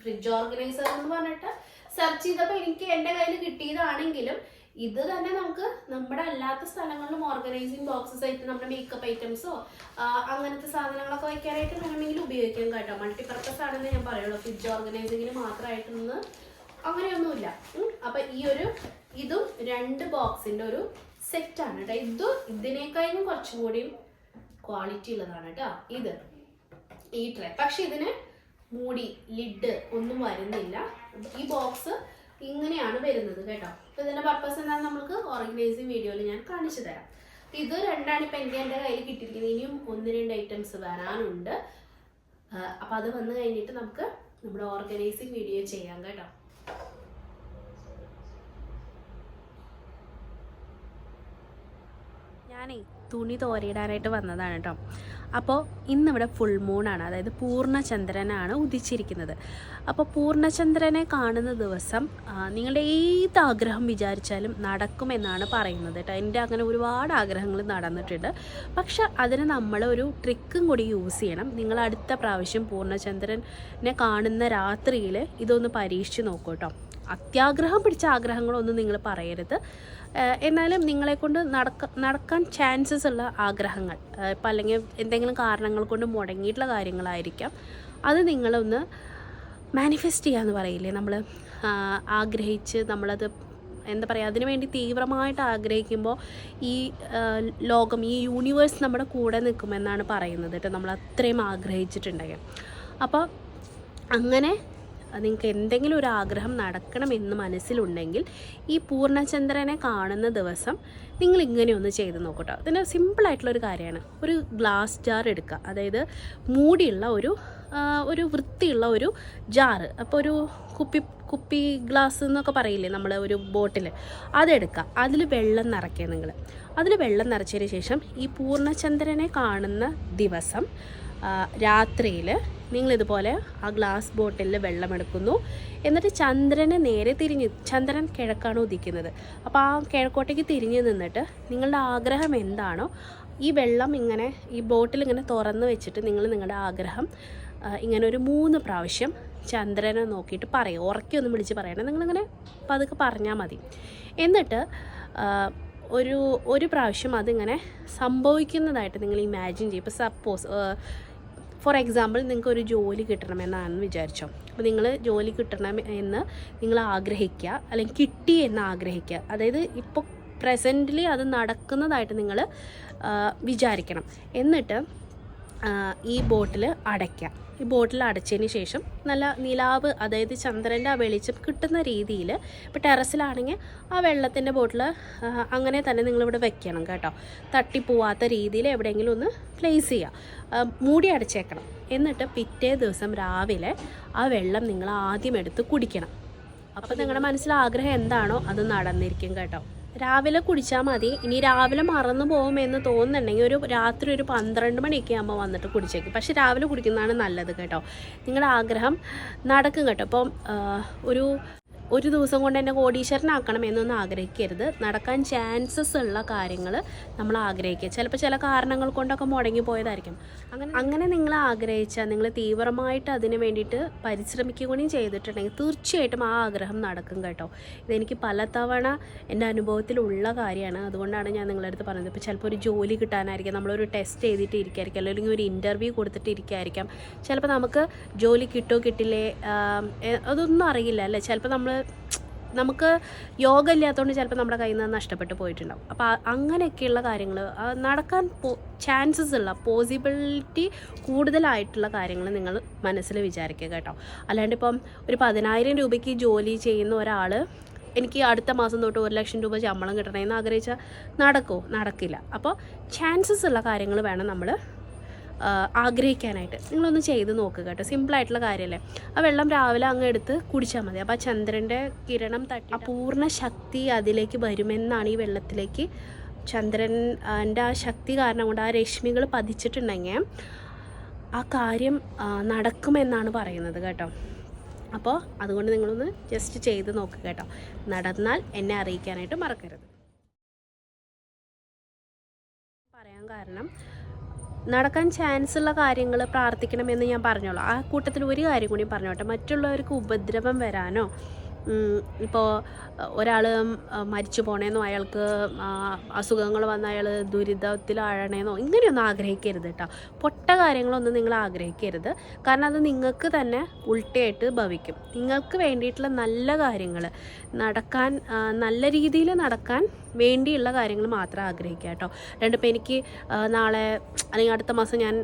ഫ്രിഡ്ജ് ഓർഗനൈസർ എന്ന് പറഞ്ഞിട്ട് സെർച്ച് ചെയ്തപ്പോൾ എനിക്ക് എൻ്റെ കയ്യിൽ കിട്ടിയതാണെങ്കിലും ഇത് തന്നെ നമുക്ക് നമ്മുടെ അല്ലാത്ത സ്ഥലങ്ങളിലും ഓർഗനൈസിങ് ബോക്സസ് ആയിട്ട് നമ്മുടെ മേക്കപ്പ് ഐറ്റംസോ അങ്ങനത്തെ സാധനങ്ങളൊക്കെ വയ്ക്കാനായിട്ട് വേണമെങ്കിൽ ഉപയോഗിക്കാം കേട്ടോ. മൾട്ടിപർപ്പസ് ആണെന്ന് ഞാൻ പറയുള്ളൂ. ഫ്രിഡ്ജ് ഓർഗനൈസിങ്ങിന് മാത്രമായിട്ടൊന്ന് അങ്ങനെയൊന്നുമില്ല. അപ്പം ഇതും 2 ബോക്സിൻ്റെ ഒരു സെറ്റാണ് കേട്ടോ. ഇതിനേക്കാളും കുറച്ചും കൂടിയും ക്വാളിറ്റി ഉള്ളതാണ് കേട്ടോ ഈ ട്രേ. പക്ഷെ ഇതിന് മൂടി ലിഡ് ഒന്നും വരുന്നില്ല. ഈ ബോക്സ് ഇങ്ങനെയാണ് വരുന്നത് കേട്ടോ. അപ്പോൾ ഇതിൻ്റെ പർപ്പസ് എന്താണെന്ന് നമുക്ക് ഓർഗനൈസിങ് വീഡിയോയിൽ ഞാൻ കാണിച്ചു തരാം. ഇത് 2ആണ് ഇപ്പം എൻ്റെ കയ്യിൽ കിട്ടിയിരിക്കുന്നത്. ഇനിയും 1-2 ഐറ്റംസ് വരാനുണ്ട്. അപ്പോൾ അത് വന്നു കഴിഞ്ഞിട്ട് നമുക്ക് നമ്മുടെ ഓർഗനൈസിങ് വീഡിയോ ചെയ്യാം കേട്ടോ. ഞാനേ തുണി തോരയിടാനായിട്ട് വന്നതാണ് കേട്ടോ. അപ്പോൾ ഇന്നിവിടെ ഫുൾ മൂണാണ്, അതായത് പൂർണ്ണചന്ദ്രനാണ് ഉദിച്ചിരിക്കുന്നത്. അപ്പോൾ പൂർണ്ണചന്ദ്രനെ കാണുന്ന ദിവസം നിങ്ങളുടെ ഏത് ആഗ്രഹം വിചാരിച്ചാലും നടക്കുമെന്നാണ് പറയുന്നത് കേട്ടോ. എൻ്റെ അങ്ങനെ ഒരുപാട് ആഗ്രഹങ്ങൾ നടന്നിട്ടുണ്ട്. പക്ഷെ അതിന് നമ്മൾ ഒരു ട്രിക്കും കൂടി യൂസ് ചെയ്യണം. നിങ്ങൾ അടുത്ത പ്രാവശ്യം പൂർണ്ണചന്ദ്രനെ കാണുന്ന രാത്രിയിൽ ഇതൊന്ന് പരീക്ഷിച്ച് നോക്കൂ കേട്ടോ. അത്യാഗ്രഹം പിടിച്ച ആഗ്രഹങ്ങളൊന്നും നിങ്ങൾ പറയരുത്. എന്നാലും നിങ്ങളെക്കൊണ്ട് നടക്കാൻ ചാൻസസ് ഉള്ള ആഗ്രഹങ്ങൾ, ഇപ്പം അല്ലെങ്കിൽ എന്തെങ്കിലും കാരണങ്ങൾ കൊണ്ട് മുടങ്ങിയിട്ടുള്ള കാര്യങ്ങളായിരിക്കാം, അത് നിങ്ങളൊന്ന് മാനിഫെസ്റ്റ് ചെയ്യാന്ന് പറയില്ലേ, നമ്മൾ ആഗ്രഹിച്ച് നമ്മളത് എന്താ പറയുക, അതിനുവേണ്ടി തീവ്രമായിട്ട് ആഗ്രഹിക്കുമ്പോൾ ഈ ലോകം, ഈ യൂണിവേഴ്സ് നമ്മുടെ കൂടെ നിൽക്കുമെന്നാണ് പറയുന്നത് കേട്ടോ, നമ്മൾ അത്രയും ആഗ്രഹിച്ചിട്ടുണ്ടെങ്കിൽ. അപ്പോൾ അങ്ങനെ നിങ്ങൾക്ക് എന്തെങ്കിലും ഒരു ആഗ്രഹം നടക്കണമെന്ന് മനസ്സിലുണ്ടെങ്കിൽ ഈ പൂർണ്ണചന്ദ്രനെ കാണുന്ന ദിവസം നിങ്ങൾ ഇങ്ങനെ ഒന്ന് ചെയ്ത് നോക്കട്ടോ. ഇതിന് സിമ്പിളായിട്ടുള്ളൊരു കാര്യമാണ്. ഒരു ഗ്ലാസ് ജാർ എടുക്കുക, അതായത് മൂടിയുള്ള ഒരു വൃത്തിയുള്ള ഒരു ജാറ്. അപ്പോൾ ഒരു കുപ്പി ഗ്ലാസ് എന്നൊക്കെ പറയില്ലേ നമ്മൾ, ഒരു ബോട്ടിൽ, അതെടുക്കുക. അതിൽ വെള്ളം നിറയ്ക്കുക നിങ്ങൾ. അതിൽ വെള്ളം നിറച്ചതിന് ശേഷം ഈ പൂർണ്ണചന്ദ്രനെ കാണുന്ന ദിവസം രാത്രിയിൽ നിങ്ങളിതുപോലെ ആ ഗ്ലാസ് ബോട്ടിലിൽ വെള്ളമെടുക്കുന്നു. എന്നിട്ട് ചന്ദ്രനെ നേരെ ചന്ദ്രൻ കിഴക്കാണ് ഉദിക്കുന്നത്. അപ്പോൾ ആ കിഴക്കോട്ടേക്ക് തിരിഞ്ഞ് നിന്നിട്ട് നിങ്ങളുടെ ആഗ്രഹം എന്താണോ ഈ വെള്ളം ഇങ്ങനെ ഈ ബോട്ടിൽ ഇങ്ങനെ തുറന്ന് വെച്ചിട്ട് നിങ്ങളുടെ ആഗ്രഹം ഇങ്ങനെ ഒരു 3 പ്രാവശ്യം ചന്ദ്രനെ നോക്കിയിട്ട് പറയും. ഉറക്കൊന്നും വിളിച്ച് പറയണം, നിങ്ങളിങ്ങനെ പതുക്കെ പറഞ്ഞാൽ മതി. എന്നിട്ട് ഒരു പ്രാവശ്യം അതിങ്ങനെ സംഭവിക്കുന്നതായിട്ട് നിങ്ങൾ ഇമാജിൻ ചെയ്യും. ഇപ്പോൾ സപ്പോസ് ഫോർ എക്സാമ്പിൾ നിങ്ങൾക്ക് ഒരു ജോലി കിട്ടണമെന്നാണെന്ന് വിചാരിച്ചോ. അപ്പോൾ നിങ്ങൾ ജോലി കിട്ടണം എന്ന് നിങ്ങൾ ആഗ്രഹിക്കുക, അല്ലെങ്കിൽ കിട്ടി എന്ന് ആഗ്രഹിക്കുക. അതായത് ഇപ്പോൾ പ്രസൻ്റിലി അത് നടക്കുന്നതായിട്ട് നിങ്ങൾ വിചാരിക്കണം. എന്നിട്ട് ഈ ബോട്ടിൽ അടയ്ക്കുക. ഈ ബോട്ടിൽ അടച്ചതിന് ശേഷം നല്ല നിലാവ്, അതായത് ചന്ദ്രൻ്റെ ആ വെളിച്ചം കിട്ടുന്ന രീതിയിൽ, ഇപ്പോൾ ടെറസിലാണെങ്കിൽ ആ വെള്ളത്തിൻ്റെ ബോട്ടിൽ അങ്ങനെ തന്നെ നിങ്ങളിവിടെ വെക്കണം കേട്ടോ. തട്ടിപ്പോവാത്ത രീതിയിൽ എവിടെയെങ്കിലും ഒന്ന് പ്ലേസ് ചെയ്യുക. മൂടി അടച്ചേക്കണം. എന്നിട്ട് പിറ്റേ ദിവസം രാവിലെ ആ വെള്ളം നിങ്ങൾ ആദ്യം എടുത്ത് കുടിക്കണം. അപ്പോൾ നിങ്ങളുടെ മനസ്സിൽ ആഗ്രഹം എന്താണോ അത് നടന്നിരിക്കും കേട്ടോ. രാവിലെ കുടിച്ചാൽ മതി. ഇനി രാവിലെ മറന്നു പോകുമെന്ന് തോന്നുന്നുണ്ടെങ്കിൽ രാത്രി ഒരു 12 മണിയൊക്കെ ആകുമ്പോൾ വന്നിട്ട് കുടിച്ചേക്കും. പക്ഷെ രാവിലെ കുടിക്കുന്നതാണ് നല്ലത് കേട്ടോ. നിങ്ങളുടെ ആഗ്രഹം നടക്കും കേട്ടോ. ഇപ്പം ഒരു ദിവസം കൊണ്ട് എന്നെ കോടീശ്വരനാക്കണം എന്നൊന്നും ആഗ്രഹിക്കരുത്. നടക്കാൻ ചാൻസസ് ഉള്ള കാര്യങ്ങൾ നമ്മൾ ആഗ്രഹിക്കുക. ചിലപ്പോൾ ചില കാരണങ്ങൾ കൊണ്ടൊക്കെ മുടങ്ങിപ്പോയതായിരിക്കും. അങ്ങനെ നിങ്ങൾ ആഗ്രഹിച്ചാൽ, നിങ്ങൾ തീവ്രമായിട്ട് അതിന് വേണ്ടിയിട്ട് പരിശ്രമിക്കുകയും ചെയ്തിട്ടുണ്ടെങ്കിൽ തീർച്ചയായിട്ടും ആ ആഗ്രഹം നടക്കും കേട്ടോ. ഇതെനിക്ക് പലതവണ എൻ്റെ അനുഭവത്തിലുള്ള കാര്യമാണ്. അതുകൊണ്ടാണ് ഞാൻ നിങ്ങളുടെ അടുത്ത് പറഞ്ഞത്. ഇപ്പോൾ ചിലപ്പോൾ ഒരു ജോലി കിട്ടാനായിരിക്കാം, നമ്മളൊരു ടെസ്റ്റ് എഴുതിയിട്ട് ഇരിക്കായിരിക്കും, അല്ലെങ്കിൽ ഒരു ഇൻ്റർവ്യൂ കൊടുത്തിട്ട് ഇരിക്കായിരിക്കാം. ചിലപ്പോൾ നമുക്ക് ജോലി കിട്ടോ കിട്ടില്ലേ അതൊന്നും അറിയില്ല അല്ലേ. ചിലപ്പോൾ നമുക്ക് യോഗ ഇല്ലാത്തതുകൊണ്ട് ചിലപ്പോൾ നമ്മുടെ കയ്യിൽ നിന്ന് നഷ്ടപ്പെട്ടു പോയിട്ടുണ്ടാവും. അപ്പോൾ അങ്ങനെയൊക്കെയുള്ള കാര്യങ്ങൾ നടക്കാൻ ചാൻസസ് ഉള്ള, പോസിബിലിറ്റി കൂടുതലായിട്ടുള്ള കാര്യങ്ങൾ നിങ്ങൾ മനസ്സിൽ വിചാരിക്കുക കേട്ടോ. അല്ലാണ്ട് ഇപ്പം ഒരു 10,000 രൂപയ്ക്ക് ജോലി ചെയ്യുന്ന ഒരാൾ എനിക്ക് അടുത്ത മാസം തൊട്ട് 1,00,000 രൂപ ശമ്പളം കിട്ടണമെന്ന് ആഗ്രഹിച്ചാൽ നടക്കില്ല. അപ്പോൾ ചാൻസസ് ഉള്ള കാര്യങ്ങൾ വേണം നമ്മൾ ആഗ്രഹിക്കാനായിട്ട്. നിങ്ങളൊന്ന് ചെയ്ത് നോക്കുക കേട്ടോ. സിമ്പിളായിട്ടുള്ള കാര്യമല്ലേ. ആ വെള്ളം രാവിലെ അങ്ങ് എടുത്ത് കുടിച്ചാൽ മതി. അപ്പോൾ ആ ചന്ദ്രൻ്റെ കിരണം തട്ടി ആ പൂർണ്ണ ശക്തി അതിലേക്ക് വരുമെന്നാണ്. ഈ വെള്ളത്തിലേക്ക് ചന്ദ്രൻ്റെ ആ ശക്തി കാരണം കൊണ്ട് ആ രശ്മികൾ പതിച്ചിട്ടുണ്ടെങ്കിൽ ആ കാര്യം നടക്കുമെന്നാണ് പറയുന്നത് കേട്ടോ. അപ്പോൾ അതുകൊണ്ട് നിങ്ങളൊന്ന് ജസ്റ്റ് ചെയ്ത് നോക്കുക കേട്ടോ. നടന്നാൽ എന്നെ അറിയിക്കാനായിട്ട് മറക്കരുത്. പറയാൻ കാരണം, നടക്കാൻ ചാൻസ് ഉള്ള കാര്യങ്ങൾ പ്രാർത്ഥിക്കണമെന്ന് ഞാൻ പറഞ്ഞോളൂ. ആ കൂട്ടത്തിൽ ഒരു കാര്യം കൂടി പറഞ്ഞോട്ടെ. മറ്റുള്ളവർക്ക് ഉപദ്രവം വരാനോ, ഇപ്പോൾ ഒരാൾ മരിച്ചു പോണേന്നോ, അയാൾക്ക് അസുഖങ്ങൾ വന്ന അയാൾ ദുരിതത്തിലാഴണേന്നോ ഇങ്ങനെയൊന്നും ആഗ്രഹിക്കരുത് കേട്ടോ. പൊട്ട കാര്യങ്ങളൊന്നും നിങ്ങൾ ആഗ്രഹിക്കരുത്. കാരണം അത് നിങ്ങൾക്ക് തന്നെ ഉൾട്ടയായിട്ട് ഭവിക്കും. നിങ്ങൾക്ക് വേണ്ടിയിട്ടുള്ള നല്ല കാര്യങ്ങൾ നടക്കാൻ, നല്ല രീതിയിൽ നടക്കാൻ വേണ്ടിയുള്ള കാര്യങ്ങൾ മാത്രം ആഗ്രഹിക്കുക കേട്ടോ. രണ്ടിപ്പോൾ എനിക്ക് നാളെ അല്ലെങ്കിൽ അടുത്ത മാസം ഞാൻ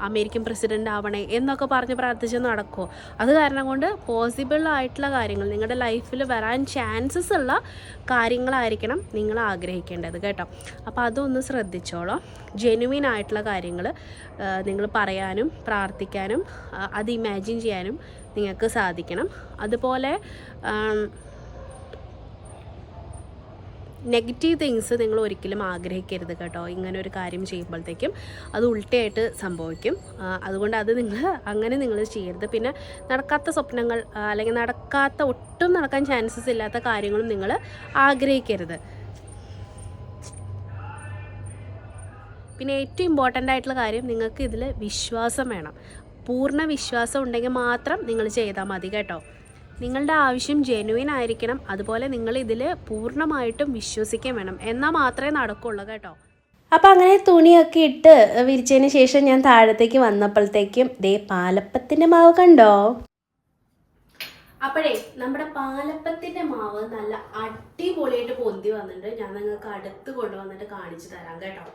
അമേരിക്കൻ പ്രസിഡൻ്റ് ആവണേ എന്നൊക്കെ പറഞ്ഞ് പ്രാർത്ഥിച്ച് നടക്കുമോ? അത് കാരണം കൊണ്ട് പോസിബിൾ ആയിട്ടുള്ള കാര്യങ്ങൾ, നിങ്ങളുടെ ലൈഫിൽ വരാൻ ചാൻസസ് ഉള്ള കാര്യങ്ങളായിരിക്കണം നിങ്ങൾ ആഗ്രഹിക്കേണ്ടത് കേട്ടോ. അപ്പോൾ അതൊന്ന് ശ്രദ്ധിച്ചോളൂ. ജെനുവിൻ ആയിട്ടുള്ള കാര്യങ്ങൾ നിങ്ങൾ പറയാനും പ്രാർത്ഥിക്കാനും അത് ഇമാജിൻ ചെയ്യാനും നിങ്ങൾക്ക് സാധിക്കണം. അതുപോലെ നെഗറ്റീവ് തിങ്സ് നിങ്ങൾ ഒരിക്കലും ആഗ്രഹിക്കരുത് കേട്ടോ. ഇങ്ങനെ ഒരു കാര്യം ചെയ്യുമ്പോഴത്തേക്കും അത് ഉൾട്ടയായിട്ട് സംഭവിക്കും. അതുകൊണ്ട് അത് നിങ്ങൾ ചെയ്യരുത്. പിന്നെ നടക്കാത്ത സ്വപ്നങ്ങൾ അല്ലെങ്കിൽ ഒട്ടും നടക്കാൻ ചാൻസസ് ഇല്ലാത്ത കാര്യങ്ങളും നിങ്ങൾ ആഗ്രഹിക്കരുത്. പിന്നെ ഏറ്റവും ഇമ്പോർട്ടൻ്റ് ആയിട്ടുള്ള കാര്യം, നിങ്ങൾക്ക് ഇതിൽ വിശ്വാസം വേണം. പൂർണ്ണ വിശ്വാസം ഉണ്ടെങ്കിൽ മാത്രം നിങ്ങൾ ചെയ്താൽ മതി കേട്ടോ. നിങ്ങളുടെ ആവശ്യം ജെനുവിൻ ആയിരിക്കണം. അതുപോലെ നിങ്ങൾ ഇതിൽ പൂർണ്ണമായിട്ടും വിശ്വസിക്കാൻ വേണം. എന്നാൽ മാത്രമേ നടക്കുള്ളൂ കേട്ടോ. അപ്പോൾ അങ്ങനെ തുണിയൊക്കെ ഇട്ട് വിരിച്ചതിന് ശേഷം ഞാൻ താഴത്തേക്ക് വന്നപ്പോഴത്തേക്കും ദേ പാലപ്പത്തിൻ്റെ മാവ് കണ്ടോ. അപ്പോഴേ നമ്മുടെ പാലപ്പത്തിൻ്റെ മാവ് നല്ല അടിപൊളിയായിട്ട് പൊന്തി വന്നിട്ടുണ്ട്. ഞാൻ നിങ്ങൾക്ക് അടുത്ത് കൊണ്ടുവന്നിട്ട് കാണിച്ചു തരാം കേട്ടോ.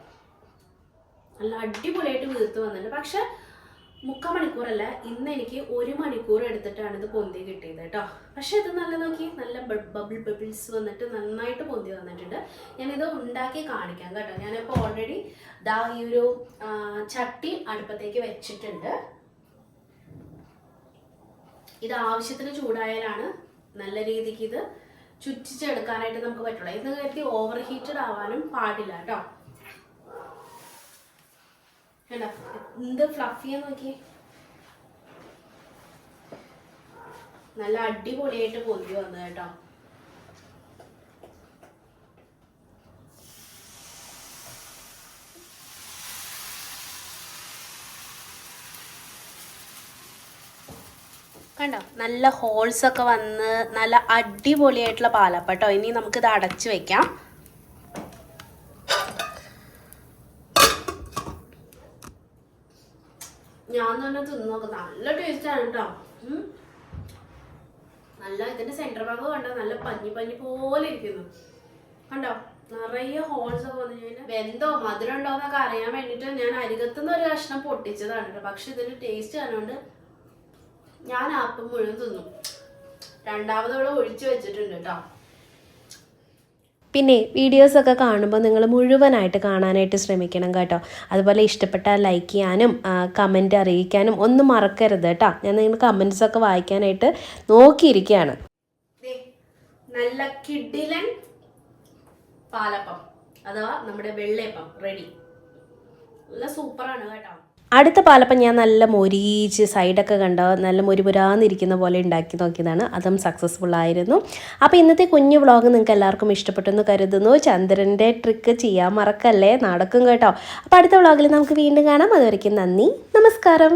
നല്ല അടിപൊളിയായിട്ട് വീർത്ത് വന്നിട്ടുണ്ട്. പക്ഷെ 3/4 മണിക്കൂറല്ല, ഇന്ന് എനിക്ക് 1 മണിക്കൂർ എടുത്തിട്ടാണ് ഇത് പൊന്തി കിട്ടിയത് കേട്ടോ. പക്ഷെ ഇത് നല്ല നോക്കി, നല്ല ബബിൾസ് വന്നിട്ട് നന്നായിട്ട് പൊന്തി വന്നിട്ടുണ്ട്. ഞാനിത് ഉണ്ടാക്കി കാണിക്കാം കേട്ടോ. ഞാനിപ്പോൾ ഓൾറെഡി ദാ ഈ ഒരു ചട്ടി അടുപ്പത്തേക്ക് വെച്ചിട്ടുണ്ട്. ഇത് ആവശ്യത്തിന് ചൂടായാലാണ് നല്ല രീതിക്ക് ഇത് ചുറ്റിച്ചെടുക്കാനായിട്ട് നമുക്ക് പറ്റുള്ളൂ. ഇത് കരുതി ഓവർ ഹീറ്റഡ് ആവാനും പാടില്ല കേട്ടോ. കണ്ടോ എന്ത് ഫ്ലഫിയാ നോക്കി, നല്ല അടിപൊളിയായിട്ട് പൊന്തി വന്നു കേട്ടോ. കണ്ടോ നല്ല ഹോൾസ് ഒക്കെ വന്ന് നല്ല അടിപൊളിയായിട്ടുള്ള പാലപ്പം കേട്ടോ. ഇനി നമുക്കിത് അടച്ചു വെക്കാം. ഞാൻ തന്നെ തിന്നു നോക്കാം, നല്ല ടേസ്റ്റാണ് കേട്ടോ. നല്ല ഇതിന്റെ സെന്റർ ഭാഗം കണ്ടോ, നല്ല പഞ്ഞി പോലെ ഇരിക്കുന്നു. കണ്ടോ നിറയെ ഹോൾസ് ഒക്കെ വന്നു കഴിഞ്ഞാൽ വെന്തോ മധുരം ഉണ്ടോ എന്നൊക്കെ അറിയാൻ വേണ്ടിയിട്ട് ഞാൻ അരികത്തുനിന്ന് ഒരു കഷ്ണം പൊട്ടിച്ചതാണ് കേട്ടോ. പക്ഷെ ഇതിന്റെ ടേസ്റ്റ് ആയതുകൊണ്ട് ഞാൻ അപ്പം മുഴുവൻ തിന്നു. രണ്ടാമതോടെ ഒഴിച്ചു വെച്ചിട്ടുണ്ട് കേട്ടോ. പിന്നെ വീഡിയോസൊക്കെ കാണുമ്പോൾ നിങ്ങൾ മുഴുവനായിട്ട് കാണാനായിട്ട് ശ്രമിക്കണം കേട്ടോ. അതുപോലെ ഇഷ്ടപ്പെട്ടാൽ ലൈക്ക് ചെയ്യാനും കമൻറ്റ് അറിയിക്കാനും ഒന്നും മറക്കരുത് കേട്ടോ. ഞാൻ നിങ്ങൾ കമൻറ്റ്സൊക്കെ വായിക്കാനായിട്ട് നോക്കിയിരിക്കുകയാണ്. നല്ല കിഡിലൻ പാലപ്പം അഥവാ നമ്മുടെ വെള്ളയപ്പം റെഡി. നല്ല സൂപ്പറാണ് കേട്ടോ. അടുത്ത പാലപ്പം ഞാൻ നല്ല മൊരിച്ച് സൈഡൊക്കെ കണ്ടോ നല്ല മൊരിമുരാന്നിരിക്കുന്ന പോലെ ഉണ്ടാക്കി നോക്കിയതാണ്. അതും സക്സസ്ഫുൾ ആയിരുന്നു. അപ്പോൾ ഇന്നത്തെ കുഞ്ഞു വ്ളോഗ് നിങ്ങൾക്ക് എല്ലാവർക്കും ഇഷ്ടപ്പെട്ടെന്ന് കരുതുന്നു. ചന്ദ്രൻ്റെ ട്രിക്ക് ചെയ്യാൻ മറക്കല്ലേ, നടക്കും കേട്ടോ. അപ്പോൾ അടുത്ത വ്ളോഗിൽ നമുക്ക് വീണ്ടും കാണാം. അതുവരെയ്ക്കും നന്ദി, നമസ്കാരം.